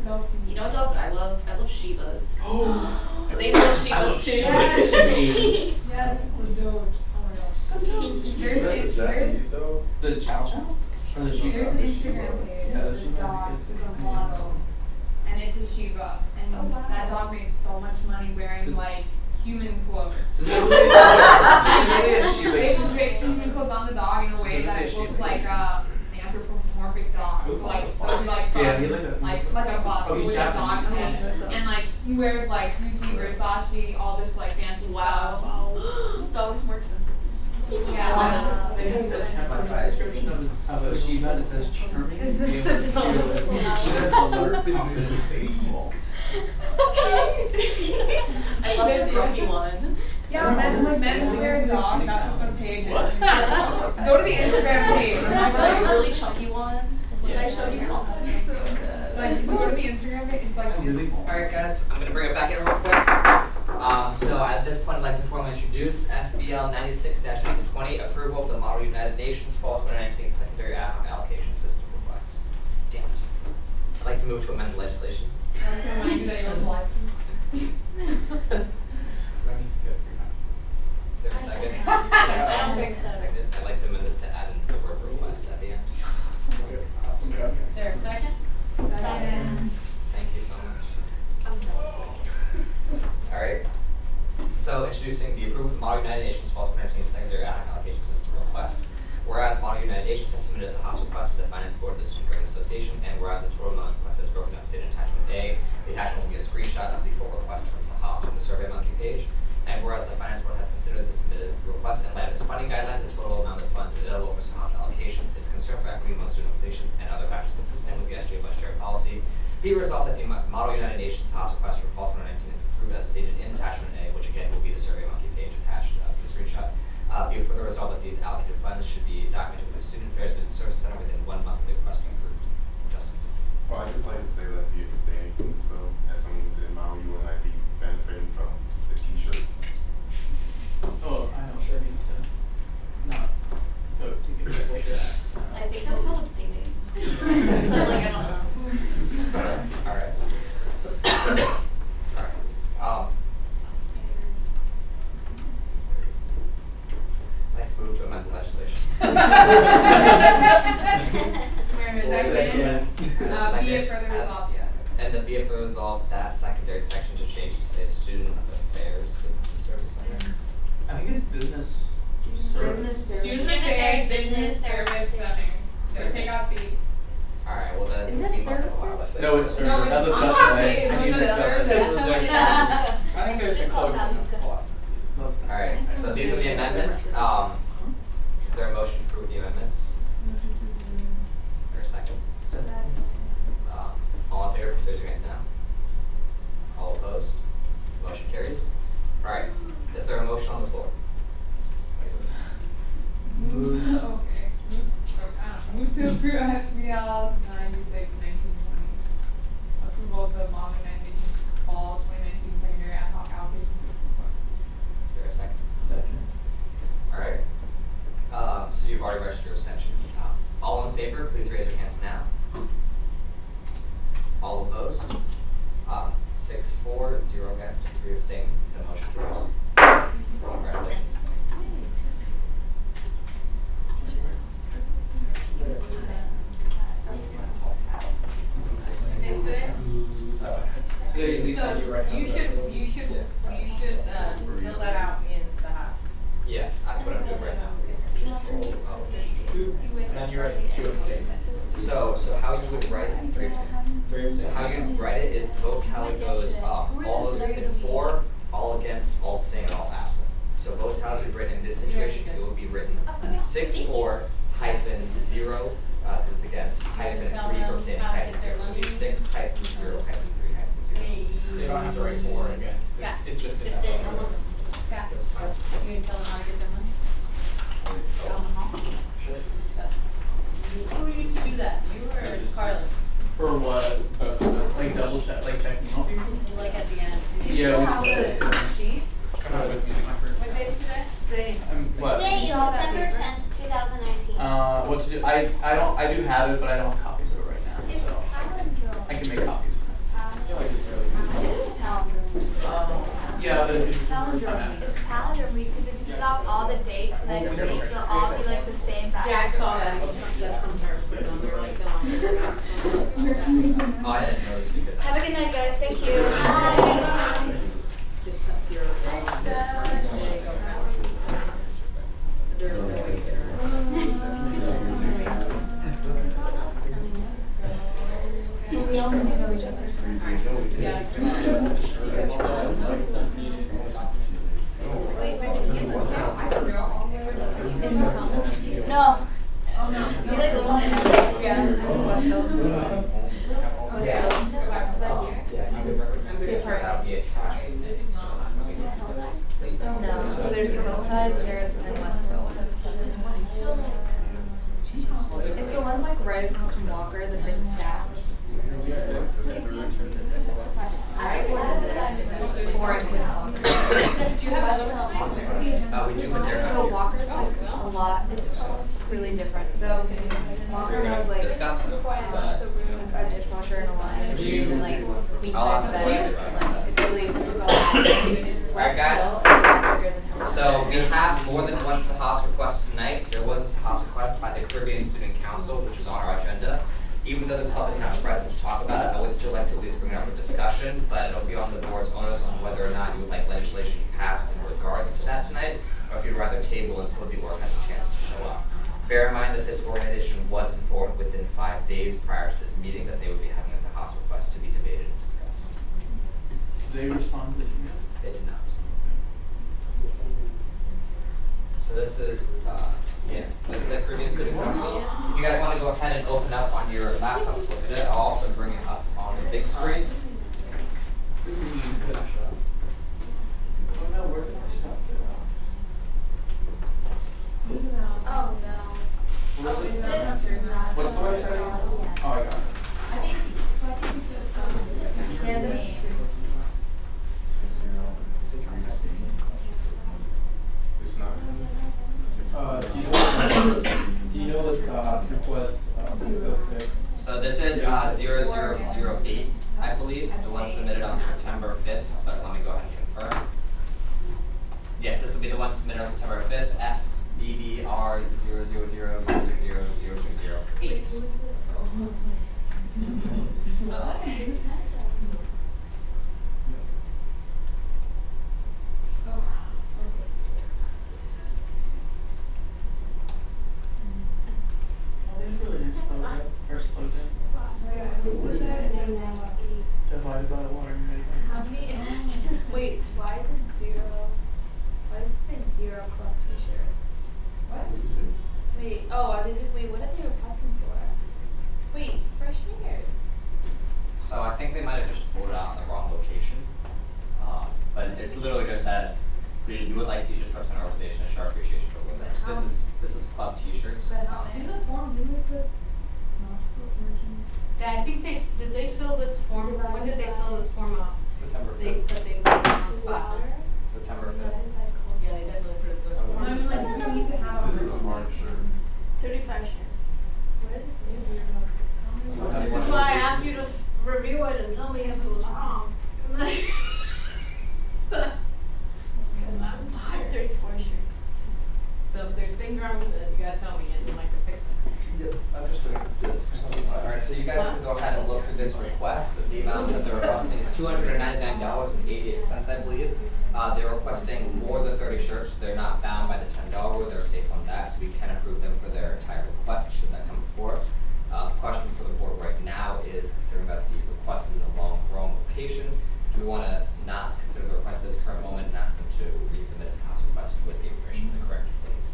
You know what dogs I love? I love Shibas. Oh. Zane loves I love Shibas too. Shibas. Yes, the Doge. Oh my gosh. There's Japanese though. The chow chow? Or the Shiba? an Instagram page Yeah, the of this Shiba, I dog think, is- who's a model, and it's a Shiba, and Oh, wow. that dog makes so much money wearing This- like human clothes. Is it really a Shiba? They can drape human clothes on the dog in a way that it looks like a anthropomorphic dog. So like it'll be like Yeah, from, he like a- like a bus Oh, he's with a dog Japanese. head, and like he wears like Gucci, Versace, all this like fancy stuff. Wow. This dog is more expensive. Yeah. They have the description of a Shiba that says charming. Is this the fearless, dog? fearless, alert, confident, faithful. I love the Brookie one. Yeah, men's wear dog, that's what the page is. Go to the Instagram page. I'm Like a like, really chunky one. What did I show you? like, you can go to the Instagram page, it's like, Alright guys, I'm gonna bring it back in real quick. So at this point I'd like to formally introduce FBL 96-1920, approval of the Model United Nations Fall 2019 Secondary Ad Hoc Allocation System request. Damn it. I'd like to move to amend the legislation. I can remind you that you're on the live stream. That needs to go through that. Is there a second? I don't think so. Seconded. I'd like to amend this to add in the word request at the end. There a second? Second. Thank you so much. Alright. So introducing the approval of the Model United Nations Fall 2019 Secondary Ad Hoc Allocation System request. Whereas Model United Nations has submitted as a House request to the Finance Board of the Student Government Association, and whereas the total amount requested is broken down stated in attachment A, the attachment will be a screenshot of the full request from the House from the SurveyMonkey page. And whereas the Finance Board has considered the submitted request in light of its funding guidelines, the total amount of funds available for House allocations, its concern for equity among student organizations, and other factors consistent with the SGA budgetary policy, be resolved that the Model United Nations House request for fall 2019 is approved as stated in attachment A, which again will be the SurveyMonkey page attached to the screenshot. Be it further resolved that these allocated funds should be documented with the Student Affairs Business Services Center within 1 month of the request being approved. Justin. Well, I'd just like to say that be abstaining, so as someone who's in Mount, you and I'd be benefiting from the t-shirts. Oh, I know, sure needs to not vote to get rid of your ass. I think that's called abstaining. Like, I don't know. Alright. Alright. I'd like to move to amend the legislation. Be it further resolved, yeah. And then be it further resolved that secondary section to change to say Student Affairs Business and Service Center. I think it's business service. Business service. Student Affairs Business Service Center. So take out the. Alright, well then. Is it we must have a services? lot of No, it's service. No, I looked it I'm up not today. paid. I It need was to a go. service. I think there's a close enough. Alright, so these are the amendments. Is there a motion to approve the amendments? Or a second? All in favor, please raise your hands now. All opposed? Motion carries. Alright, is there a motion on the floor? Okay. Move to approve FBL 96-1920. Approval of the Model United Nations Fall 2019 Secondary Ad Hoc Allocation System request. Is there a second? Second. Alright. So you've already registered your abstentions. All in favor, please raise your hands now. All opposed? 6-4, 0 against, and 3 abstaining. The motion carries. Congratulations. So you should fill that out in Sahas. Yeah, that's what I'm doing right now. Just roll. And then you write 2 abstains. So how you would write it? So how you would write it is the vote tally goes all those in for, all against, all abstain, and all absent. So vote tallies would be written in this situation, it would be written 6-4 hyphen 0 because it's against hyphen 3 for abstaining hyphen 0. So it would be 6 hyphen 0 hyphen 3 hyphen 0. So you don't have to write 4 against. It's just in that. Scott, That's fine. you gonna tell them how to get their money? Tell them how? That's fine. Who used to do that? You or Carly? For what? Like double check, like checking off? Like at the end? Yeah, we Have split it. the sheet? Come up with music my first. What day is today? What? Today is saw that December paper? 10th, 2019. What to do? I do have it, but I don't have copies of it right now, It's so palindrome. I can make copies. I feel like it's really It is a palindrome. Yeah, but It's palindrome. It's palindrome because if you got all the dates next week, they'll all be like the same value. Yeah, I saw that. That's somewhere put on there. Oh, I didn't notice because Have a good night, guys. Thank you. Bye. Just put 0. There you We all need to know each other's names. No. that would be a try. No. ones like right across from Walker, the big stacks. I ordered it before I put Walker. Do you have other ones? We do, but they're not So here. Walker's like a lot, it's really different. So Walker has like Discuss them, but a dishwasher and a line machine and like queen I'll size ask bed. them. Like, it's really, it's a lot. Alright, guys. Westville is bigger than Hillsborough. So we have more than one Sahas request tonight. There was a Sahas request by the Caribbean Student Council, which is on our agenda. Even though the club is not present to talk about it, I would still like to at least bring it up for discussion, but it'll be on the board's onus on whether or not you would like legislation passed in regards to that tonight, or if you'd rather table until the org has a chance to show up. Bear in mind that this organization was informed within 5 days prior to this meeting that they would be having a Sahas request to be debated and discussed. They responded to the email? They did not. So this is, this is the Caribbean Student Council. If you guys want to go ahead and open up on your laptops, look at it. I'll also bring it up on the big screen. Oh no. What's the website? Oh, I got it. I think so. I think it's Yeah, the It's not. Do you know what's request 606? So this is 0008, I believe, the one submitted on September 5th, but let me go ahead and confirm. Yes, this will be the one submitted on September 5th, FBBR 000000008. It's really nice slogan, or slogan, divided by water and medical. How many? Wait, why is it zero? Why does it say zero club t-shirt? What did you say? Wait, wait, what are they requesting for? Wait, freshman year. So I think they might have just pulled it out in the wrong location. But it literally just says, you would like t-shirts represent our organization and show our appreciation for women. This is club t-shirts. In the form, didn't they put multiple versions? Yeah, I think did they fill this form, when did they fill this form out? September They 5th. put it on the spot. September 5th. Yeah, they definitely put it this I form. mean, like, we need to have. This is a March shirt. 35 shirts. What does it say? This is why I asked you to review it and tell me if it was wrong. I'm tired. 34 shirts. So if there's things wrong with it, you gotta tell me and I'd like to fix it. Yep, I'm just doing this for something. Alright, so you guys can go ahead and look through this request. The amount that they're requesting is $299.88, I believe. They're requesting more than 30 shirts. They're not bound by the $10 rule. They're safe on that, so we can approve them for their entire request should that come before. Question for the board right now is, considering that the request is in a wrong location, do we want to not consider the request at this current moment and ask them to resubmit a house request with the information in the correct place?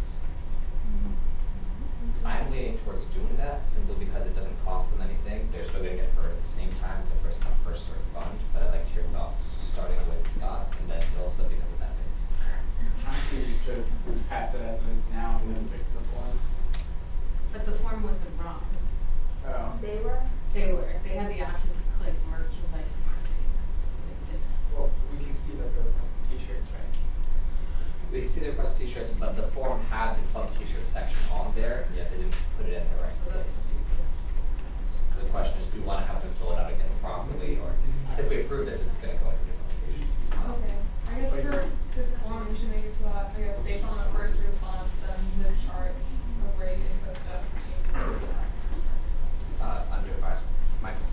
I'm leaning towards doing that simply because it doesn't cost them anything. They're still going to get heard at the same time. It's a first come, first served fund. But I'd like to hear thoughts, starting with Scott and then Ilsa because of that base. I think you just pass it as it is now and then fix the form. But the form wasn't wrong. Oh. They were? They were. They had the option to click merchandise marketing. They didn't. Well, we can see that they're custom t-shirts, right? We can see the request t-shirts, but the form had the club t-shirt section on there, yet they didn't put it in the right So place. that's The question is, do we want to have them fill it out again properly, or if we approve this, it's going to go into different locations? Okay, I guess for the form, we should make it so that, I guess, based on the first response, then the chart of rate input stuff changes. Under advisement. Michael?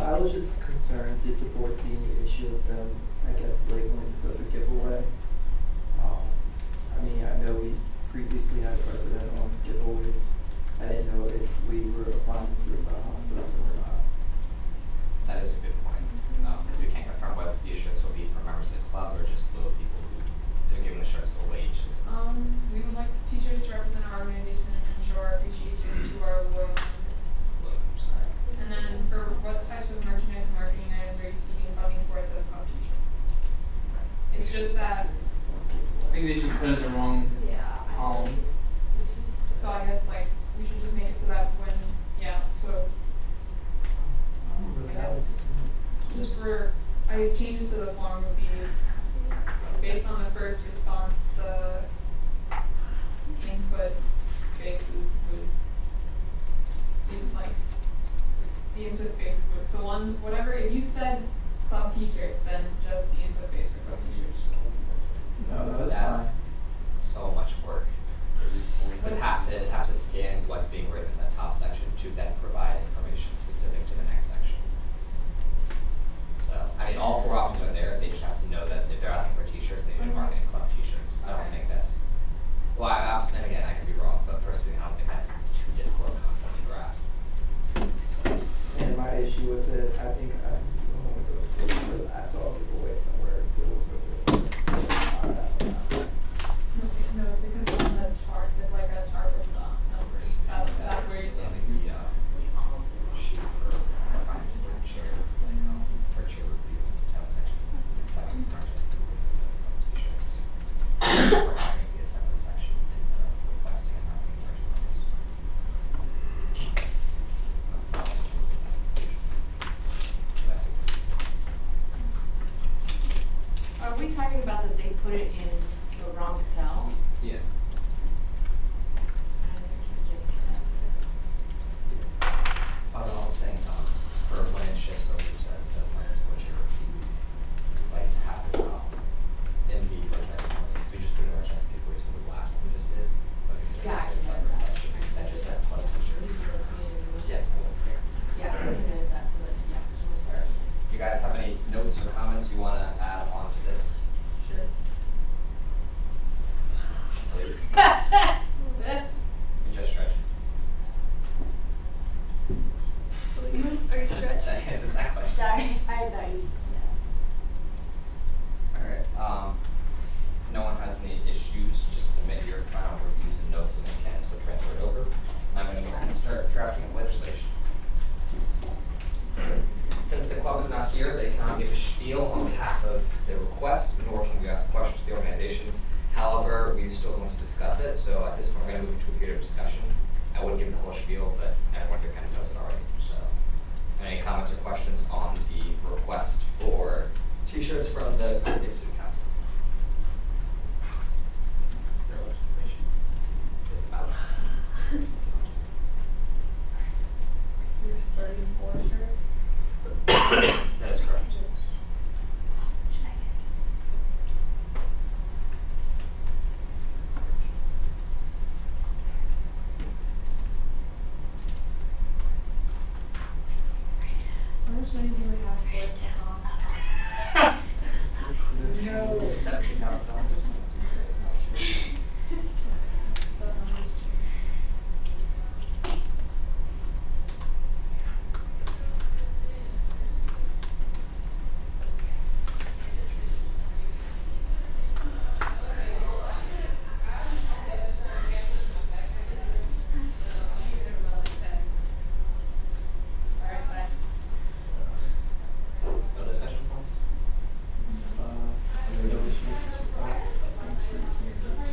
I was just concerned, did the board see any issue with them, I guess, labeling this as a giveaway? I mean, I know we previously had a precedent on giveaways. I didn't know if we were applying to the Sahas system or not. That is a good point, because we can't confirm whether these shirts will be for members of the club or just little people who they're giving the shirts away each. We would like t-shirts to represent our organization and ensure our appreciation to our loyal members. I'm sorry. And then for what types of merchandise and marketing items are you seeking funding for? It says club t-shirts. It's just that, I think they should put it in the wrong column. so I guess like, we should just make it so that when the one, whatever, if you said club t-shirts, then just the input phase for club t-shirts. No, that's That's fine. so much work. We would have to scan what's being written in that top section to then provide information specific to the next section. So, I mean, all 4 options are there, they just have to know that if they're asking for t-shirts, they need to mark it in club t-shirts. I don't think that's, well, and again, I could be wrong, but personally, I don't think that's too difficult a concept to grasp. And my issue with it, I think I'm going with those because I saw a giveaway somewhere goes with it. So I don't know. No, it's because on the chart, there's like a chart with the numbers. That's where you see Something the sheet for finance board chair, like for chair review, have a section. It's separate projects with a set of t-shirts. Or having it be a separate section in the requesting and marketing projects. Are we talking about that they put it in the wrong cell? Yeah. I was saying, for when it shifts over to the finance board chair review, we'd like to have it, in the merchandising markets. We just put in merchandising giveaways for the last one we just did, but consider it a separate section that just says club t-shirts. Yeah. Yeah, I'm looking at that, so that, yeah, it was fair. You guys have any notes or comments you wanna add on to this? Please. You're just stretching. Are you stretching? That answers that question. Sorry, I thought you. Alright, no one has any issues, just submit your final reviews and notes and then can so transfer it over. I'm gonna go ahead and start drafting of legislation. Since the club is not here, they cannot give a spiel on behalf of their request, nor can we ask questions to the organization. However, we still want to discuss it, so at this point, we're gonna move into a period of discussion. I wouldn't give the whole spiel, but everyone here kind of knows it already, so. Any comments or questions on the request for t-shirts from the Caribbean Student Council? Is there legislation? Just about. There's 34 shirts. That is correct. How much money do we have for Saham? $17,000. The numbers Alright, bye. No discussion points? No issue with this request. Seems pretty standard.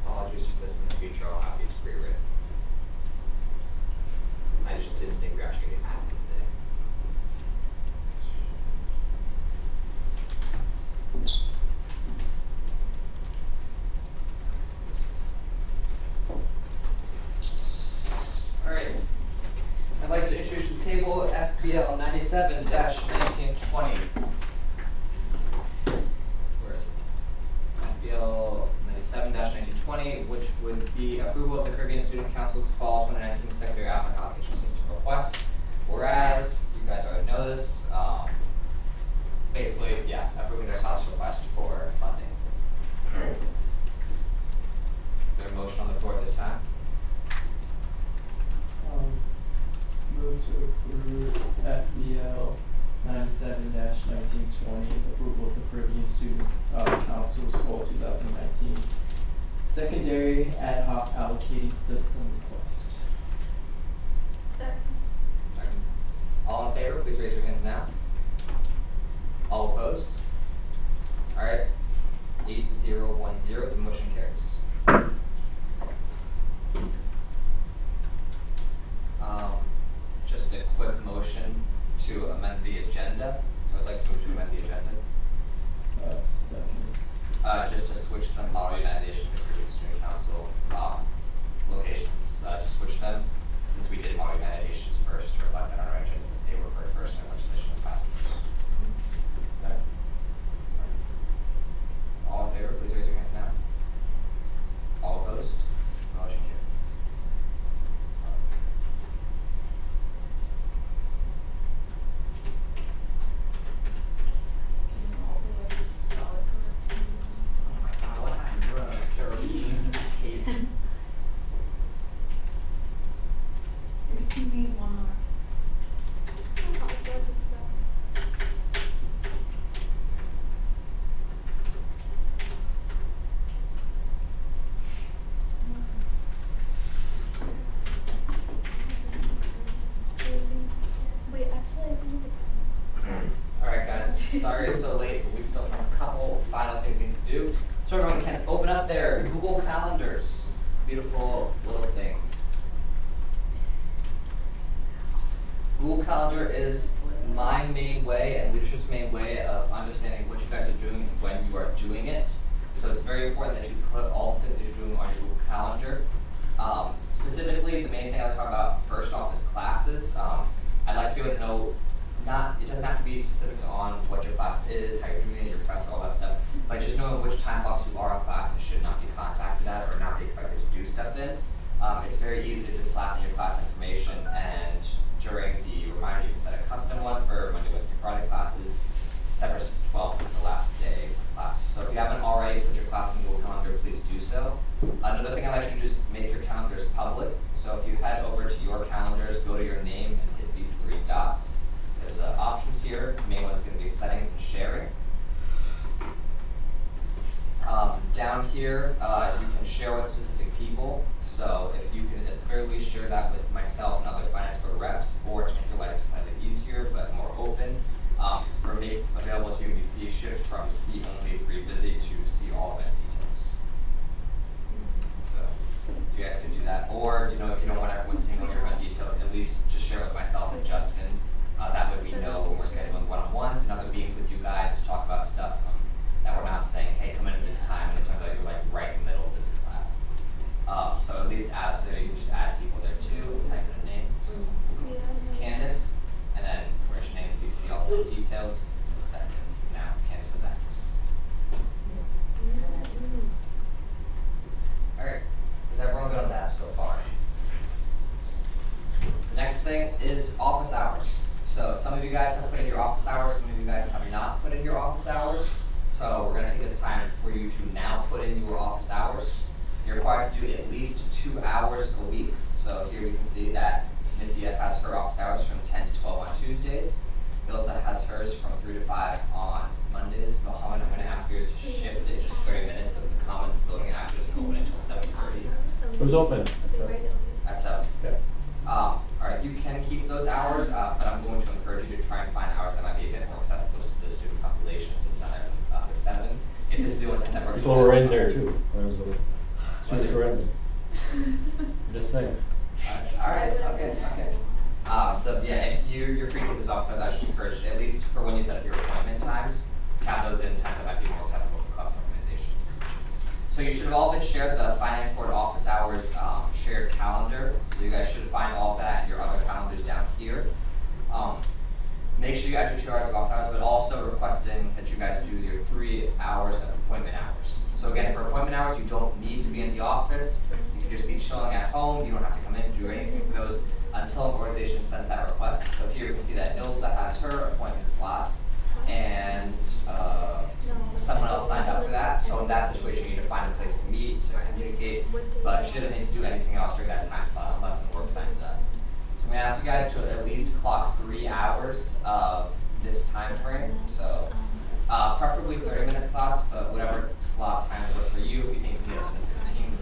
Apologies for this in the future, I'll have these pre-written. I just didn't think we were actually gonna get past them today. Alright, I'd like to introduce the table FBL 97-1920. Where is it? FBL 97-1920, which would be approval of the Caribbean Student Council's fall 2019 secondary applicant allocation system request. Whereas, you guys already know this, basically, yeah, approving their spouse request for funding. Is there a motion on the floor at this time? Move to approve FBL 97-1920, approval of the Caribbean Students Council's secondary ad hoc allocating system request. Second. Second. All in favor, please raise your hands now. All opposed? Alright, 8010, the motion carries. Just a quick motion to amend the agenda. So I'd like to move to amend the agenda. Second. Just to switch the Model United Nations and Christian Student Council locations, to switch them, since we did Model United Nations first, to reflect that on our agenda, that they were heard first and their legislation was passed first. Second. All in favor, please raise your hands now. All opposed? Motion carries. What happened? There's 2 B's, 1 R. Wait, actually, I think it depends. Alright guys, sorry it's so late, but we still have a couple final things to do. So everyone can open up their Google Calendars. Beautiful little things. Google Calendar is my main way and leadership's main way of understanding what you guys are doing and when you are doing it. So it's very important that you put all the things that you're doing on your Google Calendar. Specifically, the main thing I was talking about first off is classes. I'd like to be able to know, it doesn't have to be specifics on what your class is, how you're doing it, your professor, all that stuff, but just knowing which time blocks you are in class and should not be contacted at or not be expected to do stuff in. It's very easy to just slap in your class information, and during the reminders you can set a custom one for Monday, Wednesday, Friday classes. December 12th is the last day of class. So if you haven't already put your class in Google Calendar, please do so. Another thing I'd like you to do is make your calendars public. So if you head over to your calendars, go to your name and hit these 3 dots. There's options here. The main one is going to be settings and sharing. Down here, you can share with specific people. So if you can at the very least share that with myself and other finance board reps, or to make your life slightly easier but more open, or make available to UMBC, shift from see only free busy to see all event details. So you guys can do that. Or if you don't want everyone seeing all your event details, at least just share with myself and Justin. That way we know when we're scheduling one-on-ones and other meetings with you guys to talk about stuff that we're not saying, hey, come in at this time, and it turns out you're like right in the middle of physics lab. So at least add us there. You can just add people there too. Type in a name. So Candace, and then where's your name? You see all the details. Second. Now Candace is actress. All right. Is everyone good on that so far? The next thing is office hours. So some of you guys have put in your office hours, some of you guys have not put in your office hours. So we're going to take this time for you to now put in your office hours. You're required to do at least 2 hours a week. So here we can see that Nithya has her office hours from 10 to 12 on Tuesdays. Ilsa has hers from 3 to 5 on Mondays. Mohammed, I'm going to ask yours to shift it just 30 minutes because the Commons building actually doesn't open until 7:30. Who's open? At 7. Okay. All right, you can keep those hours, but I'm going to encourage you to try and find hours that might be a bit more accessible to the student population, since not everyone with 7. If this is the one that works. So we're in there too. Students are in there. Just saying. All right, okay. So yeah, if you're free to keep those office hours, I just encourage, at least for when you set up your appointment times, to have those in times that might be more accessible for clubs and organizations. So you should have all been shared the Finance Board office hours shared calendar. So you guys should find all of that in your other calendars down here. Make sure you add your 2 hours of office hours, but also requesting that you guys do your 3 hours of appointment hours. So again, for appointment hours, you don't need to be in the office. You can just be chilling at home. You don't have to come in and do anything for those until an organization sends that request. So here you can see that Ilsa has her appointment slots, and someone else signed up for that. So in that situation, you need to find a place to meet, to communicate, but she doesn't need to do anything else during that time slot unless an org signs up. So I'm going to ask you guys to at least clock 3 hours of this time frame. So preferably 30-minute slots, but whatever slot time would work for you. If you think you can get to 15,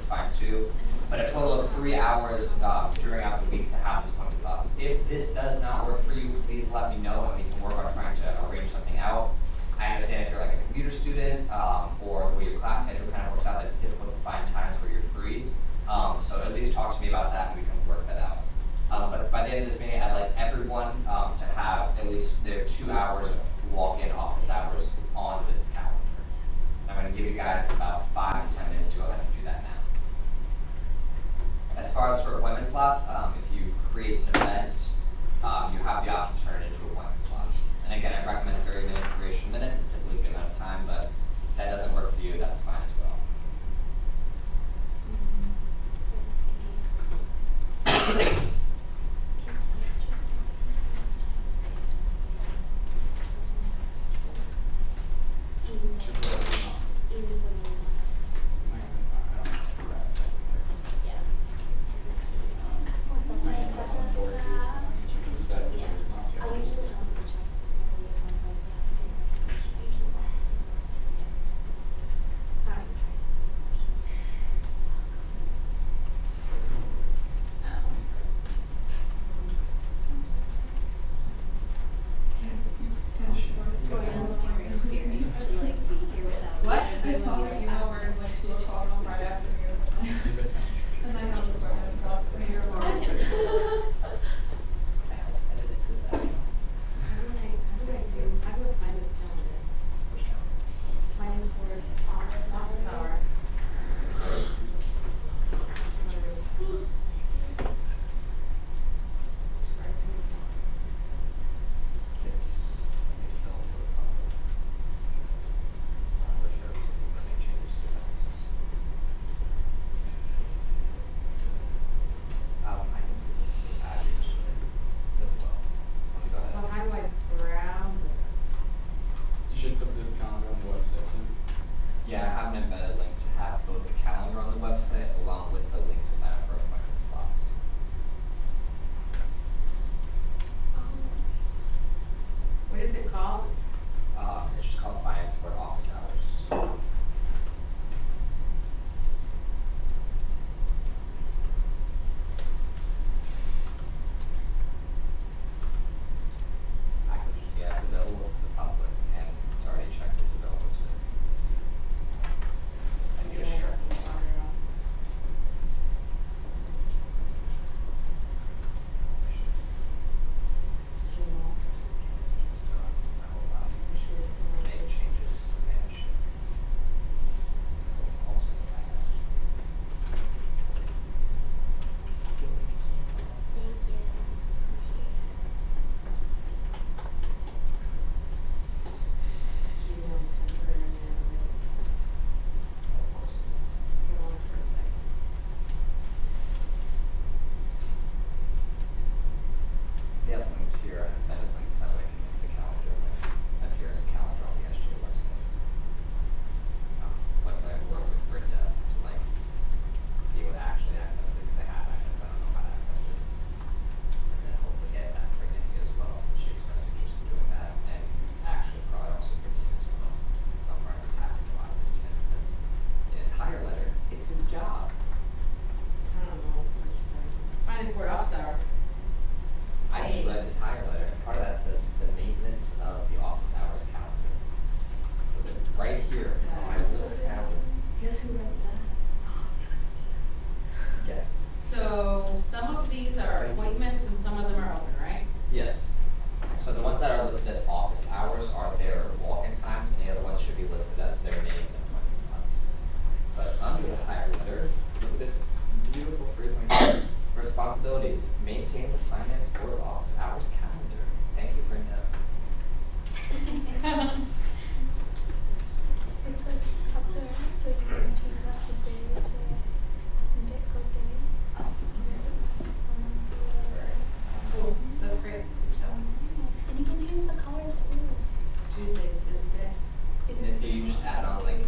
And if you just add on like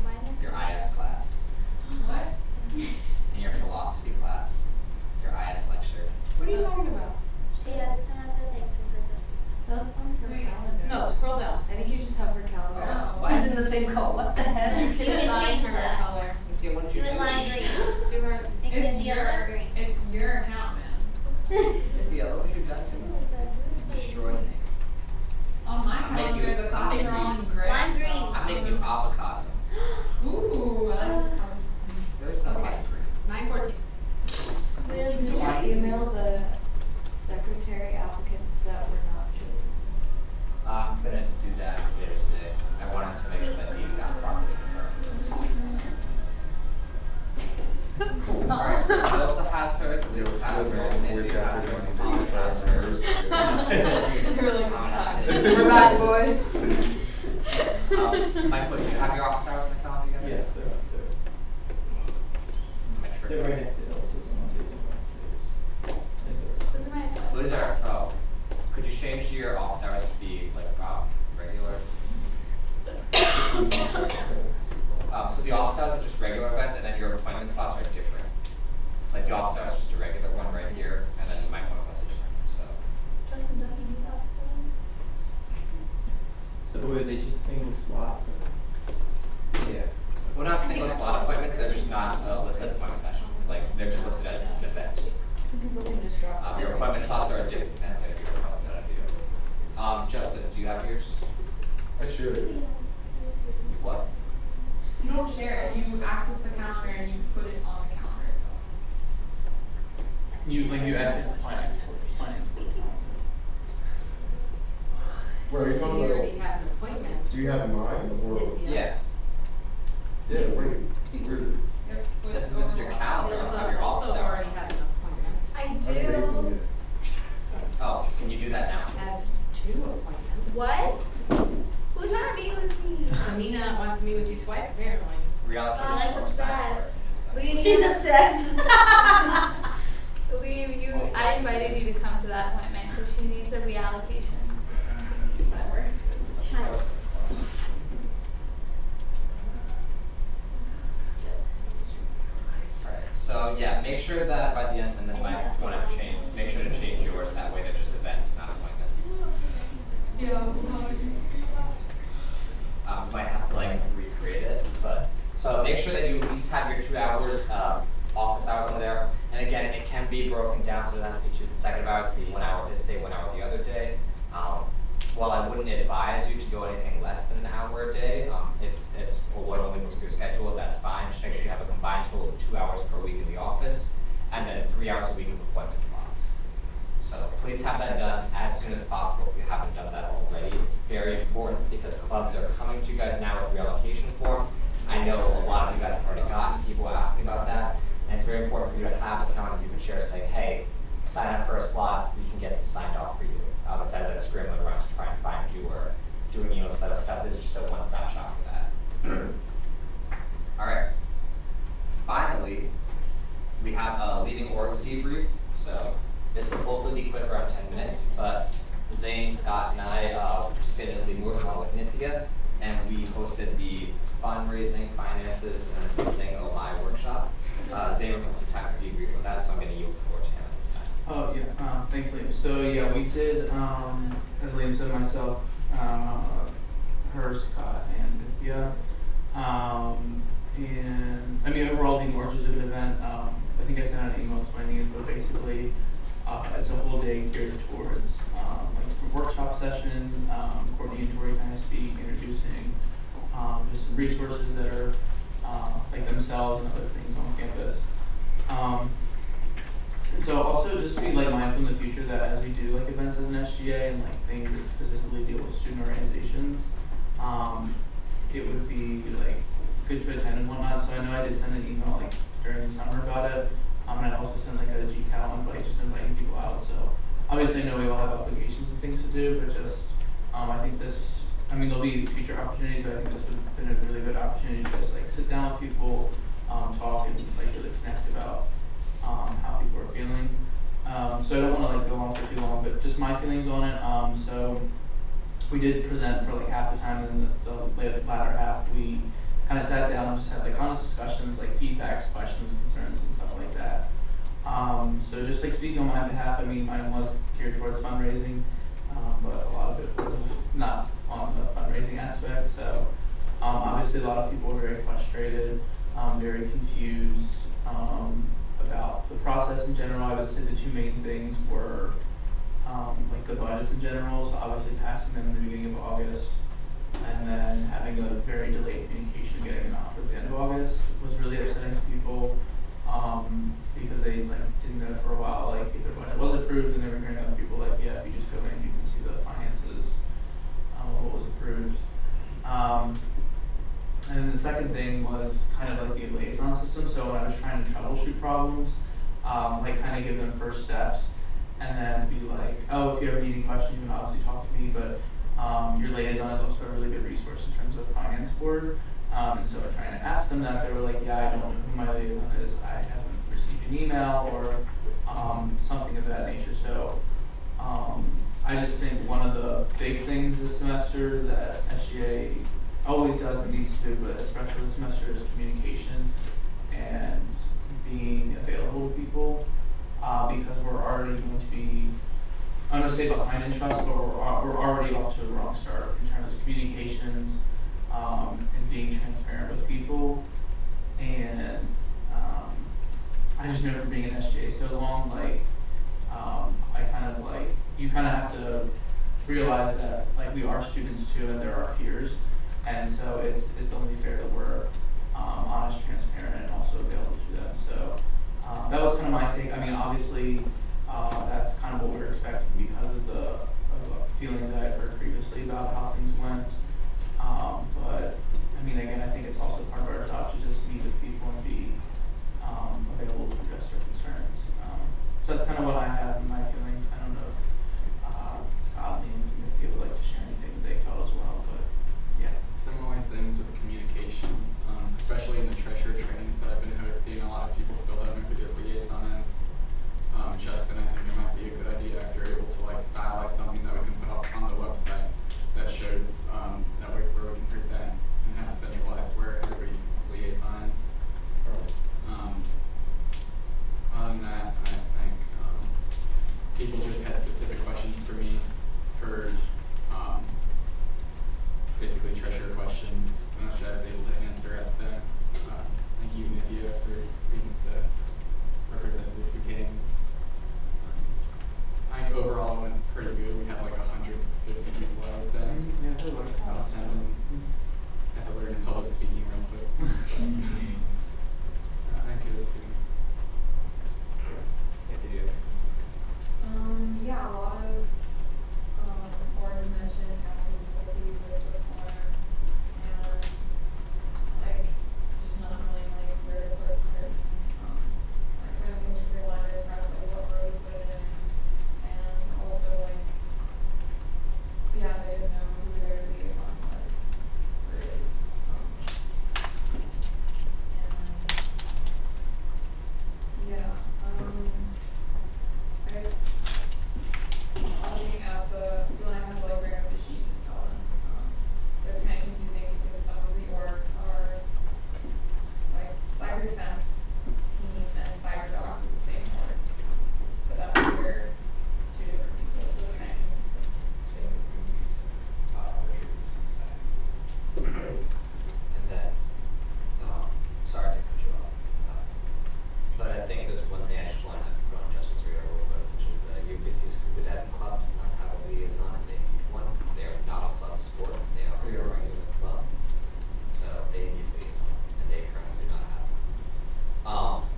your IS class What? and your philosophy class, your IS lecture. What are you talking about? Yeah, it's another thing That's on her Wait. calendar. No, scroll down. I think you just have her calendar. Oh. Why is it in the same color? What the heck? You You can can assign change her that. color. Okay, what did you Do do? it lime green. Do her. Make it It's the your, lime green. it's your account, man. Yeah, what would you do that to? Destroy me. On my I'll make calendar, you- the I'll classes make are all in you- gray. Lime green. so- I'm making you avocado. Ooh, I like this color. There's no Okay. lime green. 9:14. Did you email the secretary applicants that were not chosen? I'm gonna do that later today. I wanted to make sure that Dean got properly confirmed. Cool. Alright, so Alyssa has hers, Yo, Elise it's has good, hers, man. and Boys you got have good hers. money, they decide hers. Really I'm good gonna talk. say- We're bad boys. Michael, do you have your office hours in the calendar yet? Yes, they're up there. Make sure. They're right next to Elsa's on Mondays and Wednesdays. And Thursdays. Those are my Those are, oh, could you change your office hours to be like, regular? So the office hours are just regular events and then your appointment slots are different. Like the office hours is just a regular one right here and then my appointment is different, so. Justin, don't you need that phone? So were they just single slot? Yeah. Well, not single slot appointments, they're just not listed as appointment sessions, like they're just listed as an event. People can just drop. Your appointment slots are different, that's gonna be requested out of you. Justin, do you have yours? I should. What? You don't share it, you access the calendar and you put it on the calendar itself. You access the planning board calendar. Where are you So talking you about? already have an appointment. Do you have mine or? Yeah. Yeah, wait, where is it? Yep. with This is your overall. calendar, I don't have your Alyssa office also hours. already has an appointment. I I didn't read do. them yet. Oh, can you do that now? Has 2 appointments. What? Who's trying to meet with me? Amina wants to meet with you twice, apparently. Reallocation. Oh, that's or obsessed. sign Leave She's you- obsessed. Leave you. I invited you to come to that appointment because she needs a reallocation to something. Whatever. Alright, so yeah, make sure that by the end, and then Mike, if you wanna change, make sure to change yours, that way they're just events, not appointments. Might have to like recreate it, but, so make sure that you at least have your 2 hours, office hours on there. And again, it can be broken down, so it doesn't have to be 2 consecutive hours, it can be 1 hour this day, 1 hour the other day. While I wouldn't advise you to go anything less than an hour a day, if it's what only moves through your schedule, that's fine. Just make sure you have a combined total of 2 hours per week in the office, and then 3 hours a week of appointment slots. So please have that done as soon as possible if you haven't done that already. It's very important because clubs are coming to you guys now with reallocation forms. I know a lot of you guys have already gotten people asking about that, and it's very important for you to have a calendar you can share saying, hey, sign up for a slot, we can get this signed off for you. Instead of scrambling around to try and find you or doing email setup stuff, this is just a one-stop shop for that. All right. Finally, we have a leading orgs debrief. So this will hopefully be quick, around 10 minutes. But Zane, Scott, and I participated in leading orgs along with Nithya, and we hosted the fundraising, finances, and the same thing OMI workshop. Zane requested time to debrief with that, so I'm going to yield the floor to him at this time. Oh, yeah, thanks, Liam. So, yeah, we did, as Liam said, myself, her, Scott, and Nithya. And, I mean, overall, the March was a good event. I think I sent out an email explaining it, but basically, it's a whole day geared towards, like, workshop sessions, coordinatory kind of speak, introducing, just some resources that are, like themselves and other things on campus. So also just be like mindful in the future that as we do like events as an SGA and like things that specifically deal with student organizations, it would be like good to attend and whatnot. So I know I did send an email like during the summer about it, and I also sent like a GCal invite just inviting people out. So obviously I know we all have obligations and things to do, but just I think this, I mean there'll be future opportunities, but I think this would have been a really good opportunity to just like sit down with people, talk and like really connect about how people are feeling. So I don't want to like go on for too long, but just my feelings on it. So we did present for like half the time, and then the latter half I mean, mine was geared towards fundraising, but a lot of it was not on the fundraising aspect, so, obviously a lot of people were very frustrated, very confused, about the process in general. I would say the two main things were, like the budgets in general, so obviously passing them in the beginning of August, and then having a very delayed communication getting them out towards the end of August was really upsetting to people, because they like didn't know for a while like if their budget was approved, and they were hearing other people like, yeah, if you just go in, you can see the finances, what was approved. And then the second thing was kind of like the liaison system. So when I was trying to troubleshoot problems, like kind of give them first steps, and then be like, oh, if you have any questions, you can obviously talk to me, but your liaison is also a really good resource in terms of finance board. And so trying to ask them that, they were like, yeah, I don't know who my liaison is. I haven't received an email or something of that nature. So I just think one of the big things this semester that SGA always does and needs to do, but especially this semester, is communication and being available to people, because we're already going to be, I'm going to say behind in trust, but we're already off to a wrong start in terms of communications, and being transparent with people. And I just know from being in SGA so long, like, I kind of like, you kind of have to realize that like we are students too, and they're our peers. And so it's only fair that we're honest, transparent, and also available to them. So that was kind of my take. I mean, obviously, that's kind of what we were expecting because of the feelings that I've heard previously about how things went. But I mean, again, I think it's also part of our job to just meet with people and be available to address their concerns. So that's kind of what I have in my feelings. I don't know if Scott and if they would like to share anything that they felt as well, but yeah. Similar things with communication, especially in the treasurer trainings that I've been hosting. A lot of people still don't know who their liaison is. Justin, I think it might be a good idea if you're able to like stylize something that we can put up on the website that shows that where we can present and have it centralized where everybody's liaison is. Other than that, I think people just had specific questions for me for basically treasurer questions, which I was able to answer at the thank you, Nithya, for being the representative who came. I think overall it went pretty good. We had like 150 people, I would say. Yeah, that worked out. I had to learn public speaking real quick. I think it was good. Yeah, a lot of boards mentioned having difficulties with the form and like just not knowing like where to put certain things if you're wanting to press like what row to put it in, and also like yeah, they didn't know who their liaison was or is. And yeah, I guess looking at so then I have the library of the sheet and tell them, it's kind of confusing because some of the orgs are like cyber defense team and cyber dogs is the same org, but that's under two different people, so it's kind of confusing. Same with movies, Richard was the same. And then, sorry to cut you off, but I think there's one thing I just want to run Justin's radar a little bit, which is the UMBC Scuba Diving Club does not have a liaison, and they need one. They are not a club sport, they are a regular club, so they need a liaison, and they currently do not have one.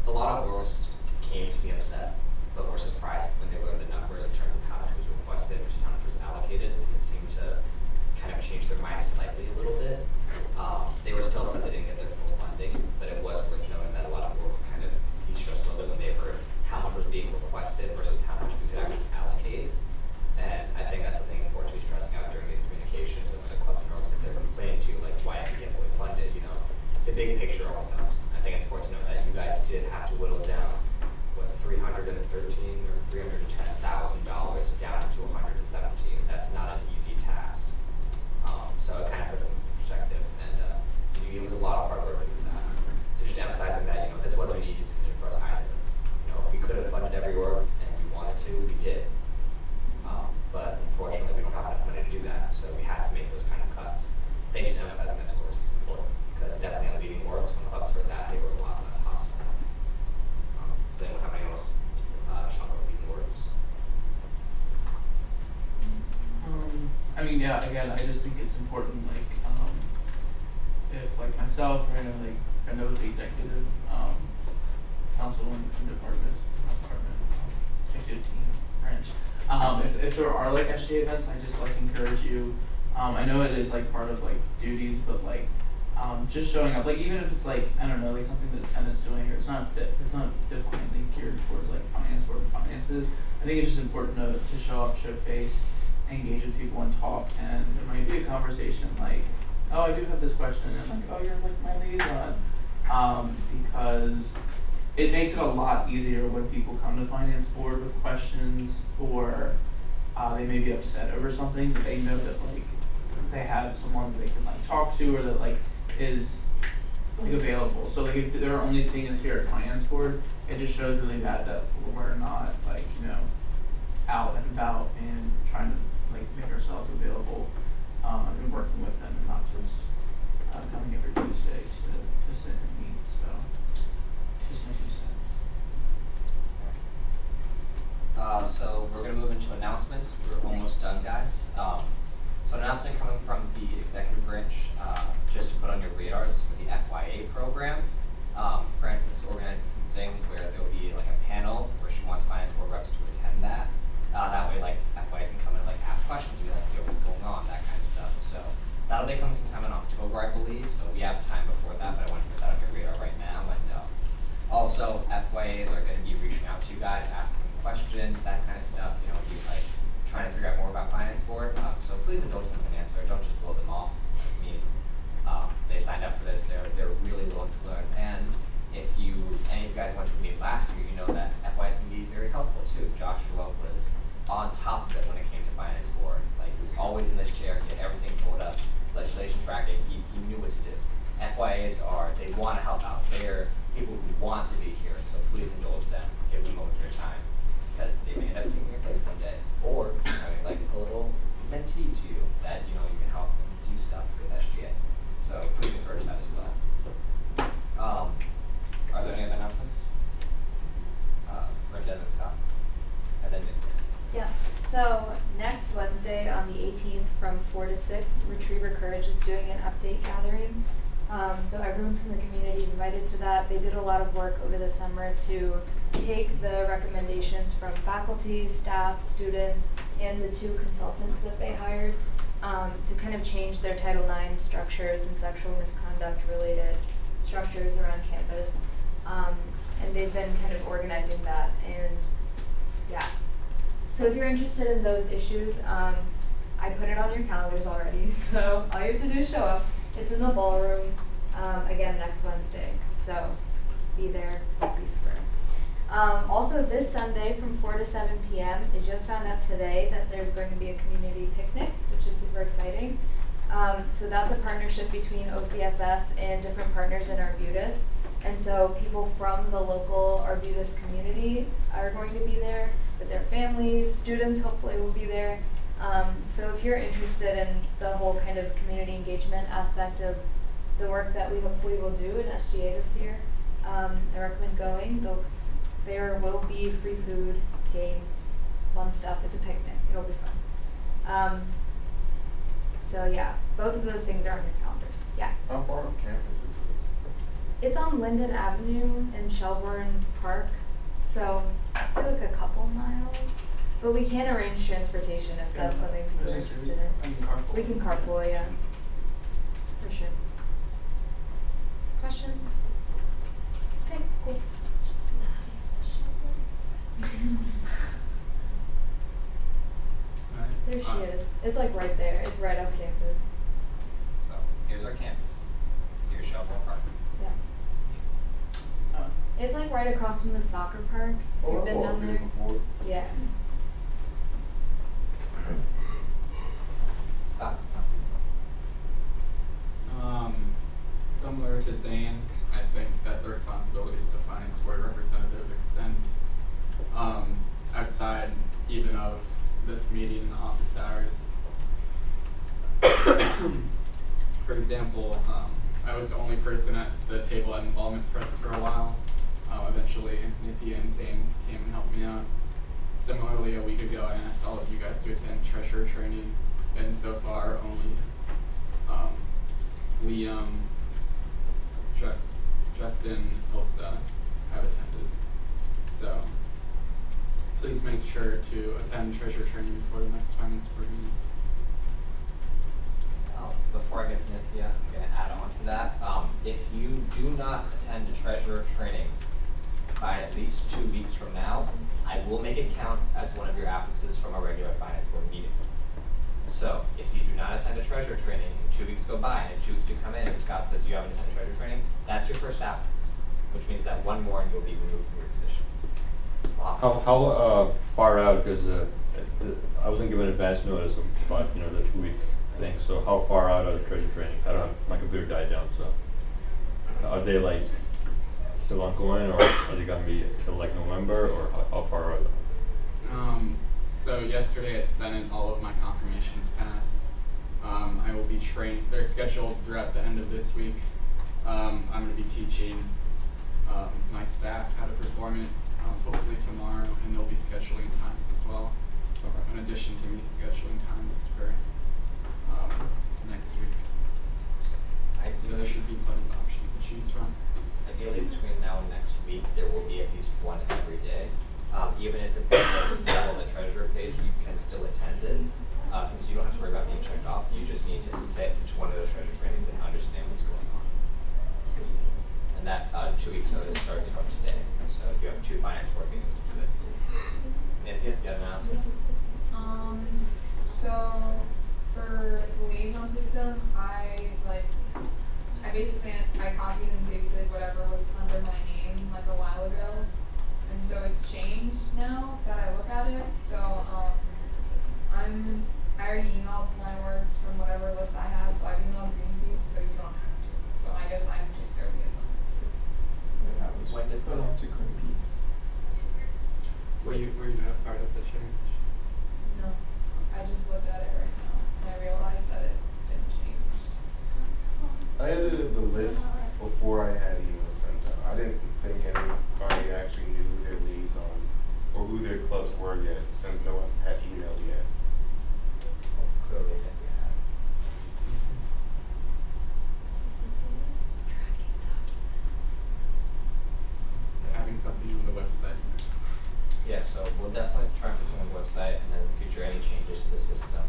A lot of orgs came to be upset, but were surprised when they learned the numbers in terms of how much was requested versus how much was allocated, and it seemed to kind of change their minds slightly a little bit. They were still upset they didn't get their full funding, but it was worth knowing that a lot of orgs kind of de-stressed a little bit when they heard how much was being requested versus how much we could actually allocate. And I think that's something important to be stressing out during these communications with the clubs and orgs that they're complaining to, like why I can get fully funded, you know. The big picture always helps. I think it's important to know that you guys did have to whittle down, what, $313,000 or $310,000 down to 117. That's not an easy task. So it kind of puts things in perspective, and it was a lot of hard yeah, again, I just think it's important, like, if like myself, or like, I know the executive, council and executive team branch. If there are like SGA events, I just like encourage you, I know it is like part of like duties, but like, just showing up, like even if it's like, I don't know, like something that the Senate's doing, or it's not definitely geared towards like finance or finances. I think it's just important to show up, show face, engage with people and talk, and there might be a conversation like, oh, I do have this question, and like, oh, you're like my liaison, because it makes it a lot easier when people come to finance board with questions, or they may be upset over something, but they know that like they have someone that they can like talk to, or that like is like available. So like if they're only seeing us here at finance board, it just shows really that we're not like, you know, out and about and trying to like make ourselves available, and working with them, and not just coming every Tuesday to sit and meet. So just making sense. So we're gonna move into announcements. We're almost done, guys. So an announcement coming from the executive branch, just to put on your radars for the FYA program. Frances is organizing something where there'll be like a panel where she wants finance board reps to attend that. That way, like FYAs can come in and like ask questions, and be like, yo, what's going on, that kind of stuff. So that'll be coming sometime in October, I believe. So we have time before that, but I want to put that on your radar right now. And also, FYAs are going to be reaching out to you guys, asking questions, that kind of stuff. You know, be like trying to figure out more about finance board. So please indulge them in an answer. Don't just blow them off. That's mean. They signed up for this. They're really willing to learn. And if any of you guys went to a meeting last year, you know that FYs can be very helpful too. Joshua was on top of it when it came to finance board. Like, he was always in this chair, he had everything pulled up, legislation tracking, he knew what to do. FYAs they want to help out. They're people who want to be here, so please indulge them, give them over their time, because they may end up taking your place one day, or having like a little mentee to you that, you know, you can help them do stuff with SGA. So please encourage that as well. Are there any other announcements? Brenda and Scott. And then Nick. Yeah, so next Wednesday on the 18th from 4 to 6, Retriever Courage is doing an update gathering. So everyone from the community is invited to that. They did a lot of work over the summer to take the recommendations from faculty, staff, students, and the 2 consultants that they hired to kind of change their Title IX structures and sexual misconduct related structures around campus. And they've been kind of organizing that, and yeah. So if you're interested in those issues, I put it on your calendars already, so all you have to do is show up. It's in the ballroom, again, next Wednesday, so be there, be square. Also this Sunday from 4 to 7 p.m., I just found out today that there's going to be a community picnic, which is super exciting. So that's a partnership between OCSS and different partners in Arbutus. And so people from the local Arbutus community are going to be there with their families. Students hopefully will be there. So if you're interested in the whole kind of community engagement aspect of the work that we hopefully will do in SGA this year, I recommend going. There will be free food, games, fun stuff. It's a picnic. It'll be fun. So yeah, both of those things are on your calendars. Yeah. How far off campus is this? It's on Linden Avenue in Shelburne Park, so it's like a couple miles. But we can arrange transportation if that's something people are interested in. We can carpool, yeah. For sure. Questions? Okay, cool. Just nice. There she is. It's like right there. It's right off campus. So here's our campus. Here's Shelburne Park. Yeah. It's like right across from the soccer park. Oh, You've been down there? before. Yeah. Scott. Similar to Zane, I think that the responsibilities of finance board representative extend outside even of this meeting and office hours. For example, I was the only person at the table at Involvement Trust for a while. Eventually, Nithya and Zane came and helped me out. Similarly, a week ago, I asked all of you guys to attend treasurer training. and so far only Liam, Justin, Elsa have attended. So please make sure to attend treasure training before the next finance board meeting. Before I get to Nithya, I'm going to add on to that. If you do not attend a treasurer training by at least 2 weeks from now, I will make it count as one of your absences from a regular finance board meeting. So if you do not attend a treasurer training, and 2 weeks go by, and in 2 weeks you come in and Scott says you haven't attended treasurer training, that's your first absence, which means that one more and you'll be removed from your position. Wow. How far out, because I wasn't given advance notice about, the 2 weeks thing, so how far out are the treasure trainings? I don't have, my computer died down, so are they like still ongoing, or are they gonna be till like November, or how far are they? So yesterday at Senate, all of my confirmations passed. I will be trained, they're scheduled throughout the end of this week. I'm going to be teaching my staff how to perform it, hopefully tomorrow, and they'll be scheduling times as well, in addition to me scheduling times for next week. So there should be plenty of options to choose from. Ideally, between now and next week, there will be at least one every day. Even if it's not on the treasurer page, you can still attend it. Since you don't have to worry about being checked off, you just need to sit into one of those treasurer trainings and understand what's going on. And that 2 weeks notice starts from today. So if you have 2 finance board meetings to do it. Nithya, you have an announcement? So for the liaison system, I copied and pasted whatever was under my name like a while ago. And so it's changed now that I look at it. So I already emailed my words from whatever list I had, so I've emailed Greenpeace, so you don't have to. So I guess I'm just their liaison. That was When did put on to Greenpeace. Were you not a part of the change? No, I just looked at it right now and I realized that it's been changed. I edited the list before I had emails sent out. I didn't think anybody actually knew who their liaison or who their clubs were yet, since no one had emailed yet. Well, clearly, Nithya had. Having something on the website. Yeah, so we'll definitely try and put something on the website, and then in the future, any changes to the system,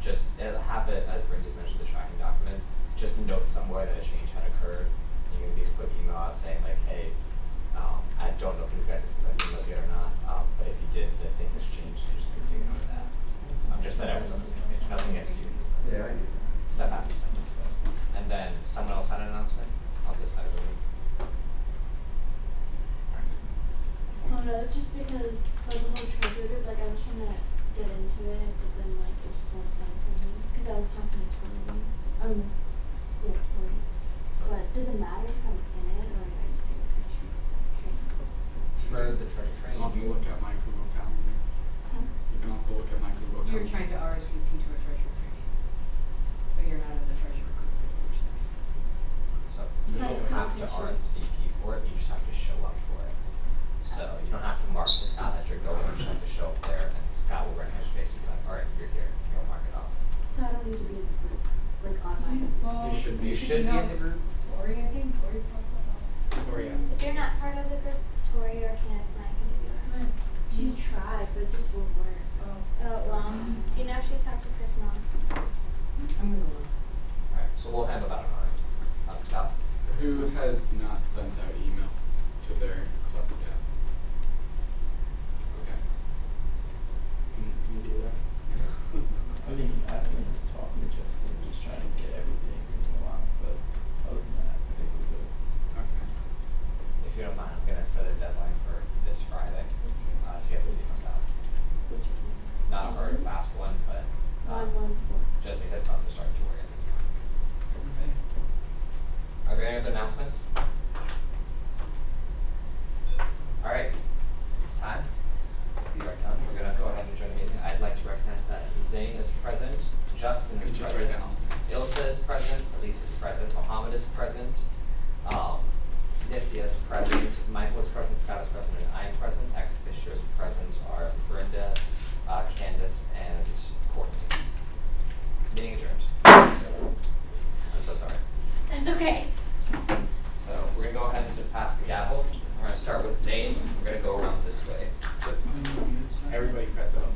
just have it, as Brenda's mentioned, the tracking document. Just note somewhere that a change had occurred. You can be put an email out saying like, hey, I don't know if you guys have sent emails yet or not, but if you did, the thing has changed. So just take note of that. Just that everyone's on the same page. Nothing against you. Yeah, I did. Stuff happens. And then someone else had an announcement on this side of the room. Oh no, it's just because of the whole treasure group, like I was trying to get into it, but then like it just won't sound for me. Cause I was talking to Tori, Tori. But does it matter if I'm in it or if I just take a picture? For the treasure You training, can also look at my Google Calendar. Huh? You can also look at my Google Calendar. You're trying to RSVP to a treasure training, but you're not in the treasure group, is what you're saying. so you Nice don't have to competition. RSVP for it, you just have to show up for it. So you don't have to mark to Scott that you're going, you just have to show up there, and Scott will recognize your face and be like, all right, you're here, you'll mark it off. So I don't need to be in the group, like online. Well, You should be. You should be in the group. Tori, I think Tori talked about that. Or yeah. If you're not part of the group, Tori or Candace and I can give you a She's tried, but it just won't work. Oh. Well, you know she's talked to Chris Mom. I'm gonna look. Alright, so we'll handle that on our end. Scott? Who has not sent out emails to their club staff? Okay. Can you do that? I think I've been talking to Justin, just trying to get everything moving along, but other than that, I think we're good. Okay. If you don't mind, I'm gonna set a deadline for this Friday, to get those emails out. Which is Not a hard fast one, but, 114. just because clubs are starting to worry at this point. Okay. Are there any other announcements? Alright, it's time. We are done. We're gonna go ahead and adjourn the meeting. I'd like to recognize that Zane is present, Justin is Just write present, down. Ilsa is present, Elise is present, Mohammed is present, Nithya is present, Michael is present, Scott is present, and I am present. Ex officios present are Brenda, Candace, and Courtney. That's okay. So we're gonna go ahead and just pass the gavel. We're gonna start with Zane. We're gonna go around this way. Everybody press up.